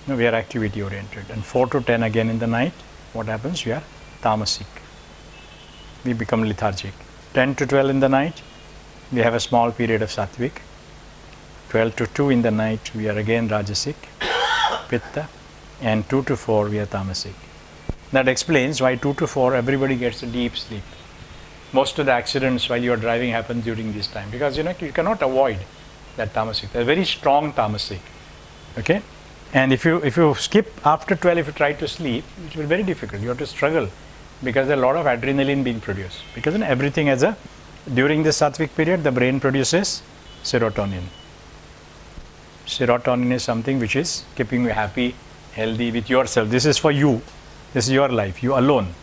No, we are activity oriented. And 4 to 10 again in the night, what happens? We are tamasic. We become lethargic. 10 to 12 in the night, we have a small period of sattvic. 12 to 2 in the night, we are again rajasic, pitta. And 2 to 4, we are tamasic. That explains why 2 to 4, everybody gets a deep sleep. Most of the accidents while you are driving happen during this time, because you cannot avoid that tamasic. They're very strong tamasic. Okay? And if you skip after 12, if you try to sleep, it will be very difficult. You have to struggle because there are a lot of adrenaline being produced. Because everything during the sattvic period, the brain produces serotonin. Serotonin is something which is keeping you happy, healthy with yourself. This is for you. This is your life, you alone.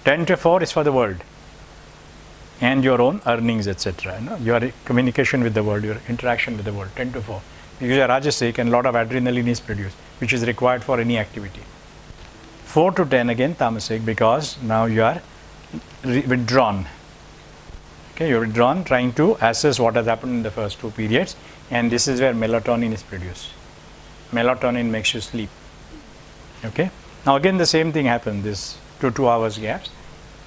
10 to 4 is for the world and your own earnings, etc. Your communication with the world, your interaction with the world. 10 to 4. Because you are rajasic and a lot of adrenaline is produced, which is required for any activity. 4 to 10 again tamasic, because now you are withdrawn. Okay, you are withdrawn, trying to assess what has happened in the first 2 periods, and this is where melatonin is produced. Melatonin makes you sleep. Okay. Now again the same thing happens, this 2 hours gaps.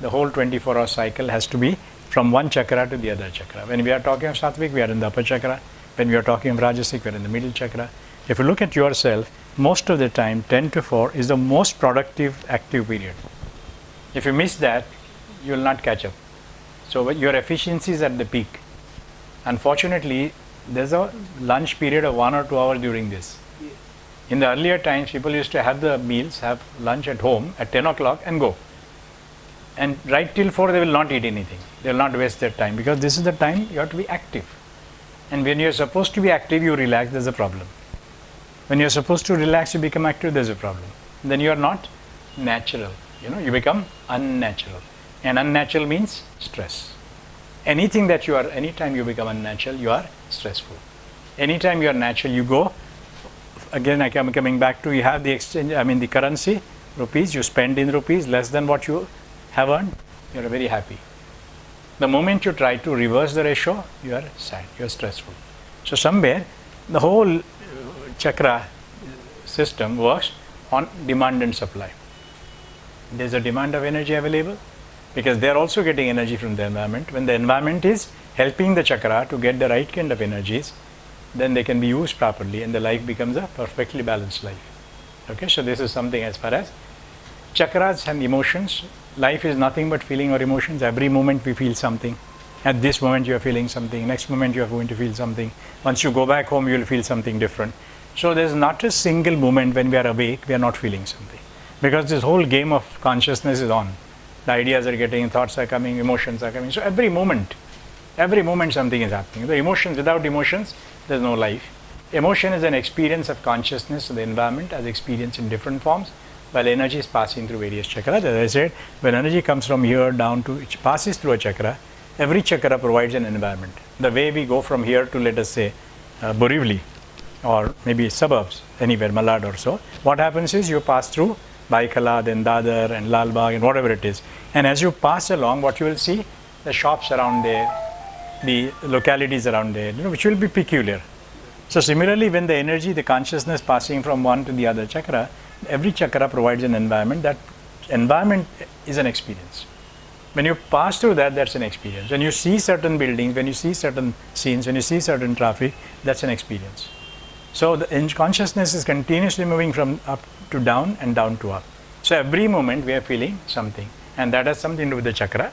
The whole 24-hour cycle has to be from one chakra to the other chakra. When we are talking of sattvic, we are in the upper chakra. When we are talking of rajasic, we are in the middle chakra. If you look at yourself, most of the time 10 to 4 is the most productive active period. If you miss that, you will not catch up. So your efficiency is at the peak. Unfortunately, there's a lunch period of 1 or 2 hours during this. In the earlier times, people used to have the meals, have lunch at home at 10 o'clock and go. And right till 4, they will not eat anything. They will not waste their time, because this is the time you have to be active. And when you are supposed to be active, you relax, there's a problem. When you are supposed to relax, you become active, there's a problem. Then you are not natural. You become unnatural. And unnatural means stress. Anytime you become unnatural, you are stressful. Anytime you are natural, you go. Again, I am coming back to, you have the exchange, the currency, rupees, you spend in rupees less than what you have earned, you are very happy. The moment you try to reverse the ratio, you are sad, you are stressful. So somewhere, the whole chakra system works on demand and supply. There is a demand of energy available, because they are also getting energy from the environment. When the environment is helping the chakra to get the right kind of energies, then they can be used properly and the life becomes a perfectly balanced life. Okay, so this is something as far as chakras and emotions. Life is nothing but feeling or emotions. Every moment we feel something. At this moment you are feeling something, next moment you are going to feel something. Once you go back home, you will feel something different. So there is not a single moment when we are awake, we are not feeling something. Because this whole game of consciousness is on. The ideas are getting, thoughts are coming, emotions are coming. So every moment something is happening. The emotions, without emotions, there is no life. Emotion is an experience of consciousness of the environment as experienced in different forms, while energy is passing through various chakras. As I said, when energy comes from here down to, it passes through a chakra, every chakra provides an environment. The way we go from here to, let us say, Borivali, or maybe suburbs, anywhere, Malad or so, what happens is you pass through Baikala, then Dadar and Lalbagh and whatever it is. And as you pass along, what you will see, the shops around there, the localities around there, which will be peculiar. So similarly, when the energy, the consciousness passing from one to the other chakra, every chakra provides an environment. That environment is an experience. When you pass through that, that's an experience. When you see certain buildings, when you see certain scenes, when you see certain traffic, that's an experience. So the consciousness is continuously moving from up to down and down to up. So every moment we are feeling something, and that has something to do with the chakra.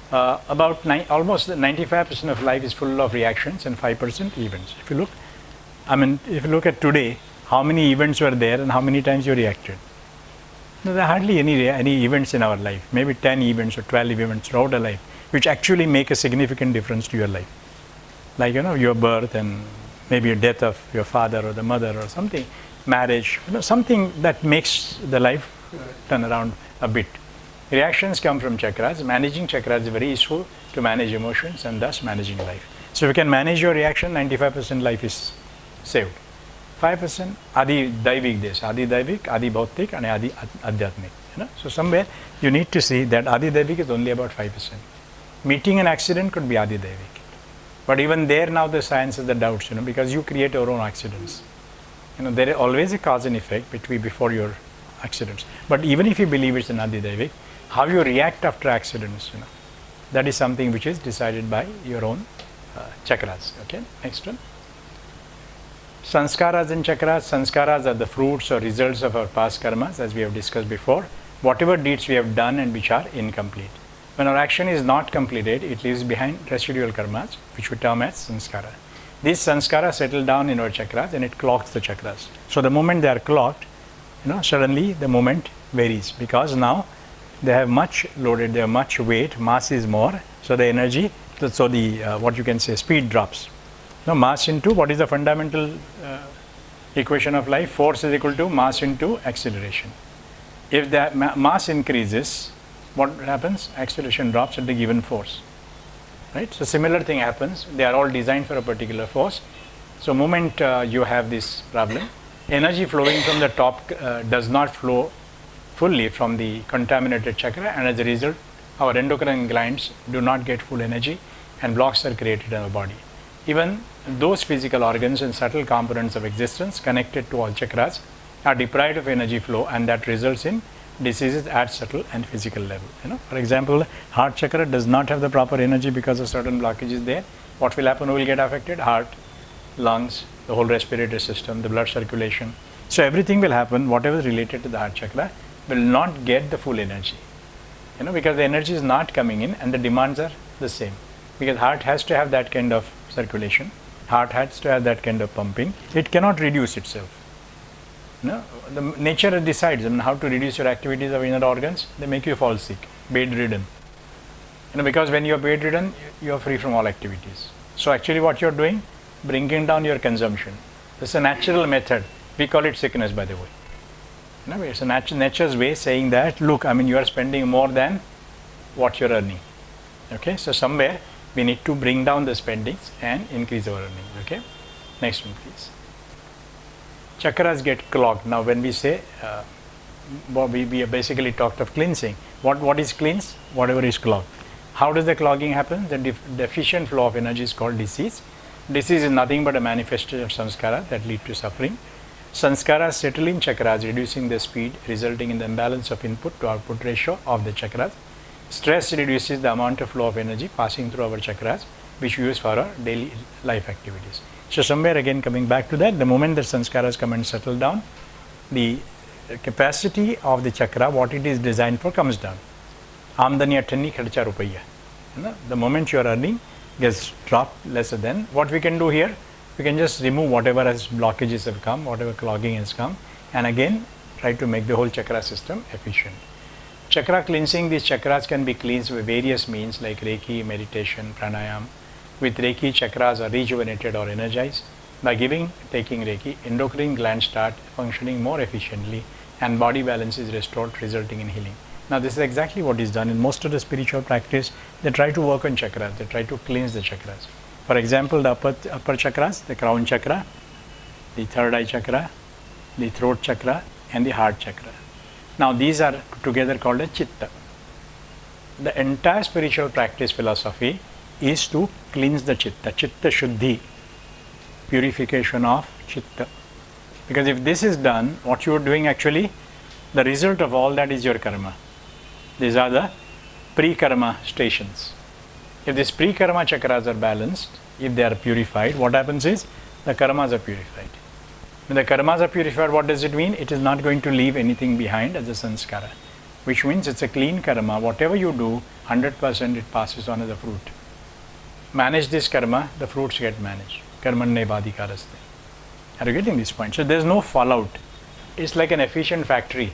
Almost 95% of life is full of reactions and 5% events. If you look at today, how many events were there and how many times you reacted. No, there are hardly any events in our life, maybe 10 events or 12 events throughout a life, which actually make a significant difference to your life. Like, your birth and maybe a death of your father or the mother or something, marriage, something that makes the life turn around a bit. Reactions come from chakras. Managing chakras is very useful to manage emotions and thus managing life. So if you can manage your reaction, 95% life is saved. 5% Adi Daivik this, Adi Daivik, Adi Bhautik and Adi Adhyatmik. So somewhere you need to see that Adi Daivik is only about 5%. Meeting an accident could be Adi Daivik. But even there now the science has the doubts, because you create your own accidents. There is always a cause and effect before your accidents. But even if you believe it's an Adi Daivik, how you react after accidents, that is something which is decided by your own chakras. Okay, next one. Sanskaras and chakras. Sanskaras are the fruits or results of our past karmas, as we have discussed before. Whatever deeds we have done and which are incomplete. When our action is not completed, it leaves behind residual karmas, which we term as sanskara. These sanskaras settle down in our chakras and it clocks the chakras. So the moment they are clocked, suddenly the moment varies, because now they have much loaded, they have much weight, mass is more, so the energy, so the what you can say, speed drops. Mass into what is the fundamental equation of life? Force is equal to mass into acceleration. If the mass increases, what happens? Acceleration drops at the given force. Right? So similar thing happens. They are all designed for a particular force. So moment you have this problem, energy flowing from the top does not flow fully from the contaminated chakra, and as a result our endocrine glands do not get full energy and blocks are created in our body. Even those physical organs and subtle components of existence connected to all chakras are deprived of energy flow, and that results in diseases at subtle and physical level. For example, heart chakra does not have the proper energy because of certain blockages there. What will happen? Who will get affected? Heart, lungs, the whole respiratory system, the blood circulation. So everything will happen, whatever is related to the heart chakra will not get the full energy. Because the energy is not coming in and the demands are the same. Because heart has to have that kind of circulation, heart has to have that kind of pumping. It cannot reduce itself. The nature decides how to reduce your activities of inner organs. They make you fall sick, bedridden. Because when you are bedridden, you are free from all activities. So actually what you are doing, bringing down your consumption. This is a natural method. We call it sickness, by the way. It's a nature's way saying that, look, you are spending more than what you are earning. Okay, so somewhere we need to bring down the spendings and increase our earnings. Okay, next one please. Chakras get clogged. Now when we say, we basically talked of cleansing. What is cleansed? Whatever is clogged. How does the clogging happen? The deficient flow of energy is called disease. Disease is nothing but a manifestation of samskara that lead to suffering. Sanskaras settle in chakras, reducing the speed, resulting in the imbalance of input to output ratio of the chakras. Stress reduces the amount of flow of energy passing through our chakras, which we use for our daily life activities. So somewhere again coming back to that, the moment the sanskaras come and settle down, the capacity of the chakra, what it is designed for, comes down. Amdani attanni kharcha rupaiya. The moment you are earning gets dropped lesser than. What we can do here, we can just remove whatever as blockages have come, whatever clogging has come, and again try to make the whole chakra system efficient. Chakra cleansing, these chakras can be cleansed with various means like Reiki, meditation, pranayam. With Reiki, chakras are rejuvenated or energized. By taking Reiki, endocrine glands start functioning more efficiently and body balance is restored, resulting in healing. Now this is exactly what is done in most of the spiritual practice. They try to work on chakras, they try to cleanse the chakras. For example, the upper chakras, the crown chakra, the third eye chakra, the throat chakra and the heart chakra. Now these are together called a chitta. The entire spiritual practice philosophy is to cleanse the chitta, chitta shuddhi, purification of chitta. Because if this is done, what you are doing actually, the result of all that is your karma. These are the pre-karma stations. If these pre-karma chakras are balanced, if they are purified, what happens is the karmas are purified. When the karmas are purified, what does it mean? It is not going to leave anything behind as a sanskara, which means it's a clean karma. Whatever you do, 100% it passes on as a fruit. Manage this karma, the fruits get managed. Karmanne badikaraste. Are you getting this point? So there's no fallout. It's like an efficient factory.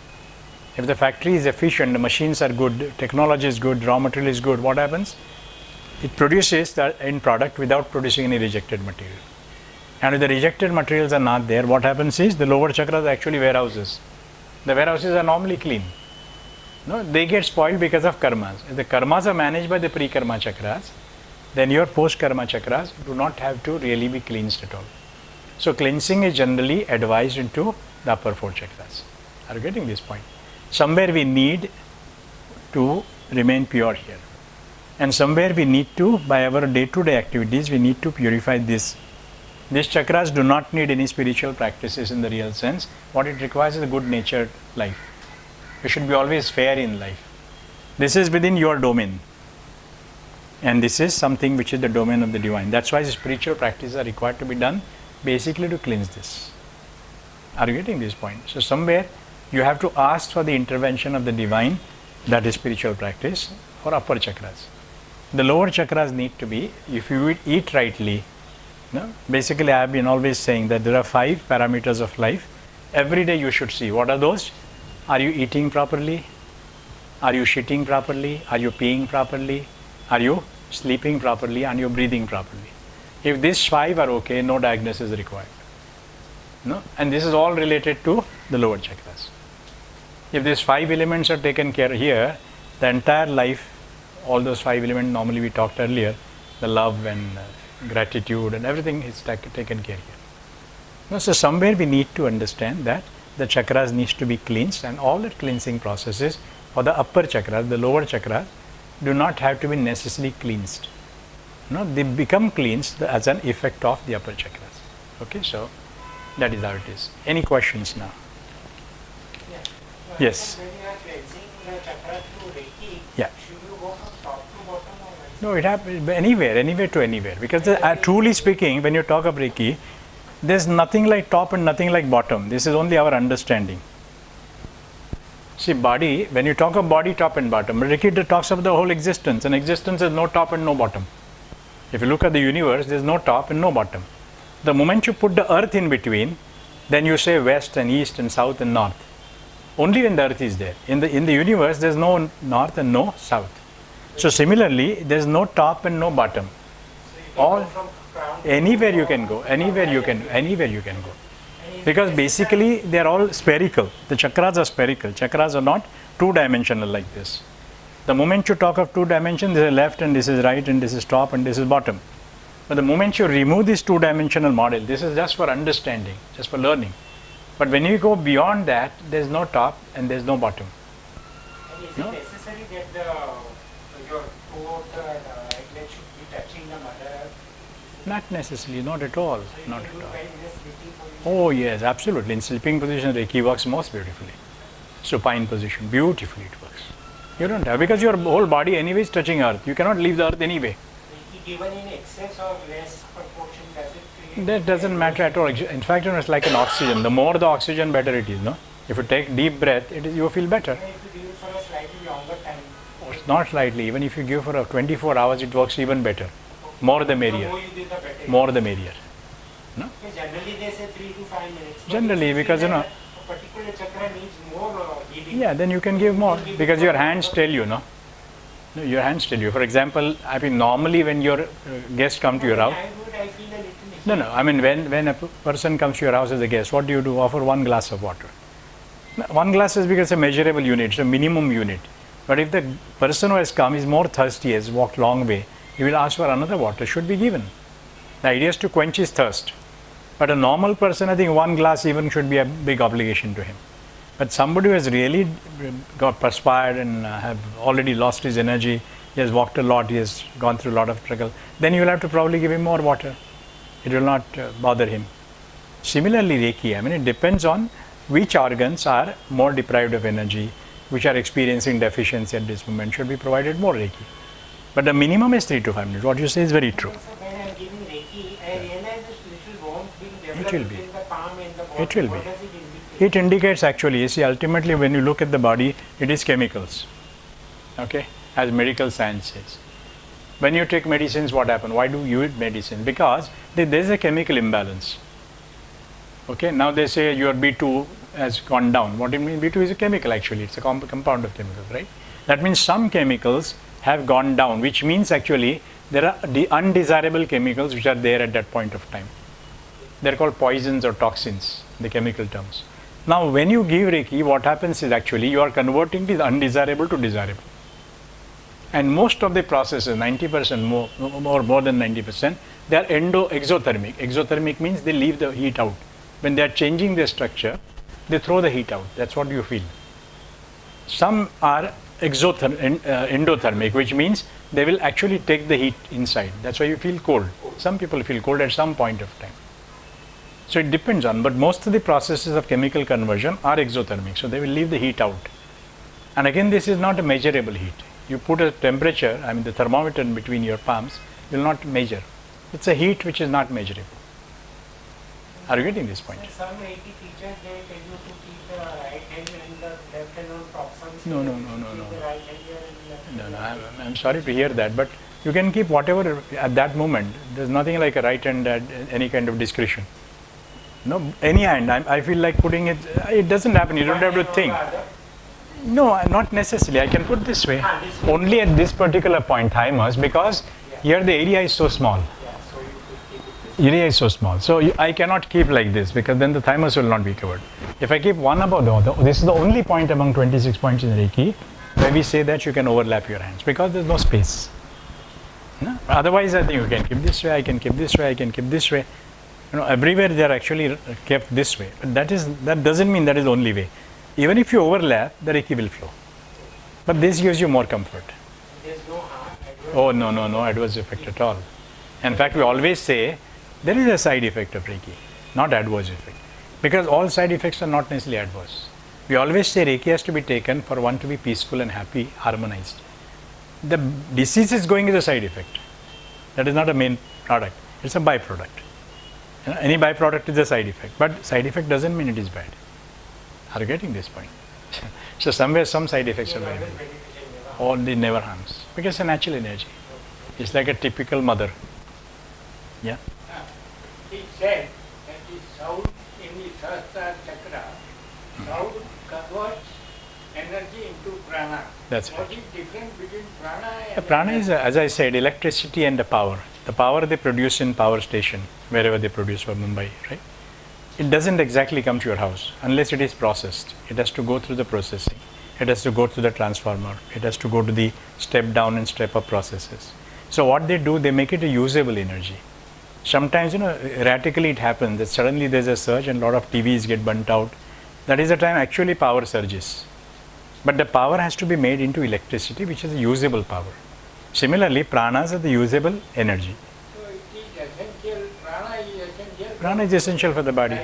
If the factory is efficient, the machines are good, technology is good, raw material is good, what happens? It produces the end product without producing any rejected material. And if the rejected materials are not there, what happens is the lower chakras are actually warehouses. The warehouses are normally clean. No, they get spoiled because of karmas. If the karmas are managed by the pre-karma chakras, then your post-karma chakras do not have to really be cleansed at all. So cleansing is generally advised into the upper four chakras. Are you getting this point? Somewhere we need to remain pure here. And somewhere we need to, by our day-to-day activities, we need to purify this. These chakras do not need any spiritual practices in the real sense. What it requires is a good-natured life. You should be always fair in life. This is within your domain. And this is something which is the domain of the divine. That's why the spiritual practices are required to be done basically to cleanse this. Are you getting this point? So somewhere you have to ask for the intervention of the divine, that is spiritual practice, for upper chakras. The lower chakras need to be, if you eat rightly, no? Basically I have been always saying that there are 5 parameters of life. Every day you should see. What are those? Are you eating properly? Are you shitting properly? Are you peeing properly? Are you sleeping properly? Are you breathing properly? If these 5 are okay, no diagnosis is required. No? And this is all related to the lower chakras. If these 5 elements are taken care of here, the entire life, all those 5 elements normally we talked earlier, the love and gratitude and everything is taken care of here. No, so somewhere we need to understand that the chakras needs to be cleansed, and all the cleansing processes for the upper chakras, the lower chakras, do not have to be necessarily cleansed. No, they become cleansed as an effect of the upper chakras. Okay, so that is how it is. Any questions now? Yeah. Yes. When you are cleansing the chakra through Reiki, Yeah. should you go from top to bottom or vice No, it happens anywhere to anywhere. Because truly speaking, when you talk of Reiki, there's nothing like top and nothing like bottom. This is only our understanding. See, body, when you talk of body, top and bottom, Reiki talks of the whole existence, and existence is no top and no bottom. If you look at the universe, there's no top and no bottom. The moment you put the earth in between, then you say west and east and south and north. Only when the earth is there. In the universe, there's no north and no south. So similarly, there's no top and no bottom. All anywhere you can go, anywhere you can go. Because basically they are all spherical. The chakras are spherical. Chakras are not two-dimensional like this. The moment you talk of two dimensions, this is left and this is right and this is top and this is bottom. But the moment you remove this two-dimensional model, this is just for understanding, just for learning. But when you go beyond that, there is no top and there is no bottom. And is it necessary that your foot and right leg should be touching the mother earth? Not necessarily, not at all. So you Not can at do all. well in this sleeping position? Oh yes, absolutely. In sleeping position, Reiki works most beautifully. Supine position, beautifully it works. You don't have, because your whole body anyway is touching earth. You cannot leave the earth anyway. Reiki given in excess or less proportion, does it create? That doesn't matter at all. In fact, it's like an oxygen. The more the oxygen, better it is. No, if you take deep breath, you feel better. Even if you give it for a slightly longer time. Not slightly. Even if you give for 24 hours, it works even better. More the merrier. The more you give, the better. More the merrier. No? Because generally they say 3 to 5 minutes. But Generally, if you because see you know. that a particular chakra needs more healing. Yeah, then you can give more because your hands tell you, no? No, your hands tell you. For example, I mean, normally when your guests come to your house, I would, I feel a little. no. I mean, when a person comes to your house as a guest, what do? Offer 1 glass of water. No, 1 glass is because it's a measurable unit, it's a minimum unit. But if the person who has come is more thirsty, has walked long way, he will ask for another water, should be given. The idea is to quench his thirst. But a normal person, I think 1 glass even should be a big obligation to him. But somebody who has really got perspired and have already lost his energy, he has walked a lot, he has gone through a lot of struggle, then you will have to probably give him more water. It will not bother him. Similarly, Reiki, I mean, it depends on which organs are more deprived of energy, which are experiencing deficiency at this moment, should be provided more Reiki. But the minimum is 3 to 5 minutes. What you say is very true. So when I am giving Reiki, I realize this little warmth being developed It will be. between the palm and the body. It will What be. does it indicate? It indicates actually, you see, ultimately when you look at the body, it is chemicals. Okay, as medical science says. When you take medicines, what happens? Why do you eat medicine? Because there is a chemical imbalance. Okay, now they say your B2 has gone down. What do you mean? B2 is a chemical actually, it's a compound of chemicals, right? That means some chemicals have gone down, which means actually there are the undesirable chemicals which are there at that point of time. They're called poisons or toxins, the chemical terms. Now, when you give Reiki, what happens is actually you are converting the undesirable to desirable. And most of the processes, 90% more than 90%, they are exothermic. Exothermic means they leave the heat out. When they are changing their structure, they throw the heat out. That's what you feel. Some are endothermic, which means they will actually take the heat inside. That's why you feel cold. Some people feel cold at some point of time. So it depends on, but most of the processes of chemical conversion are exothermic. So they will leave the heat out. And again, this is not a measurable heat. You put a temperature, I mean the thermometer in between your palms, will not measure. It's a heat which is not measurable. Are you getting this point? Some Reiki teachers, they tell you to keep the right hand and the left hand on top. No. The right hand here and left hand. I'm sorry to hear that, but you can keep whatever at that moment. There's nothing like a right hand at any kind of discretion. No, any hand. I feel like putting it. It doesn't happen. You don't have to think. No, not necessarily. I can put this way. Only at this particular point, thymus, because here the area is so small. Area is so small. So I cannot keep like this because then the thymus will not be covered. If I keep one above the other, this is the only point among 26 points in Reiki where we say that you can overlap your hands because there's no space. No? Otherwise, I think you can keep this way, I can keep this way, I can keep this way. Everywhere they are actually kept this way. But that doesn't mean that is the only way. Even if you overlap, the Reiki will flow. But this gives you more comfort. There's no harm. Oh, no adverse effect at all. In fact, we always say there is a side effect of Reiki, not adverse effect. Because all side effects are not necessarily adverse. We always say Reiki has to be taken for one to be peaceful and happy, harmonized. The disease is going as a side effect. That is not a main product. It's a byproduct. Any byproduct is a side effect. But side effect doesn't mean it is bad. Are you getting this point? So somewhere some side effects are very bad. All they never harms. Because it's a natural energy. It's like a typical mother. Yeah. He said that the sound in the Swadhishthana Chakra, sound converts energy into prana. That's right. What is different between prana and The prana is, as I said, electricity and the power. The power they produce in power station, wherever they produce for Mumbai, right? It doesn't exactly come to your house unless it is processed. It has to go through the processing. It has to go through the transformer. It has to go to the step down and step up processes. So what they do, they make it a usable energy. Sometimes, erratically it happens that suddenly there's a surge and a lot of TVs get burnt out. That is the time actually power surges. But the power has to be made into electricity, which is a usable power. Similarly, pranas are the usable energy. so it is essential, prana is essential. Prana is essential for the body.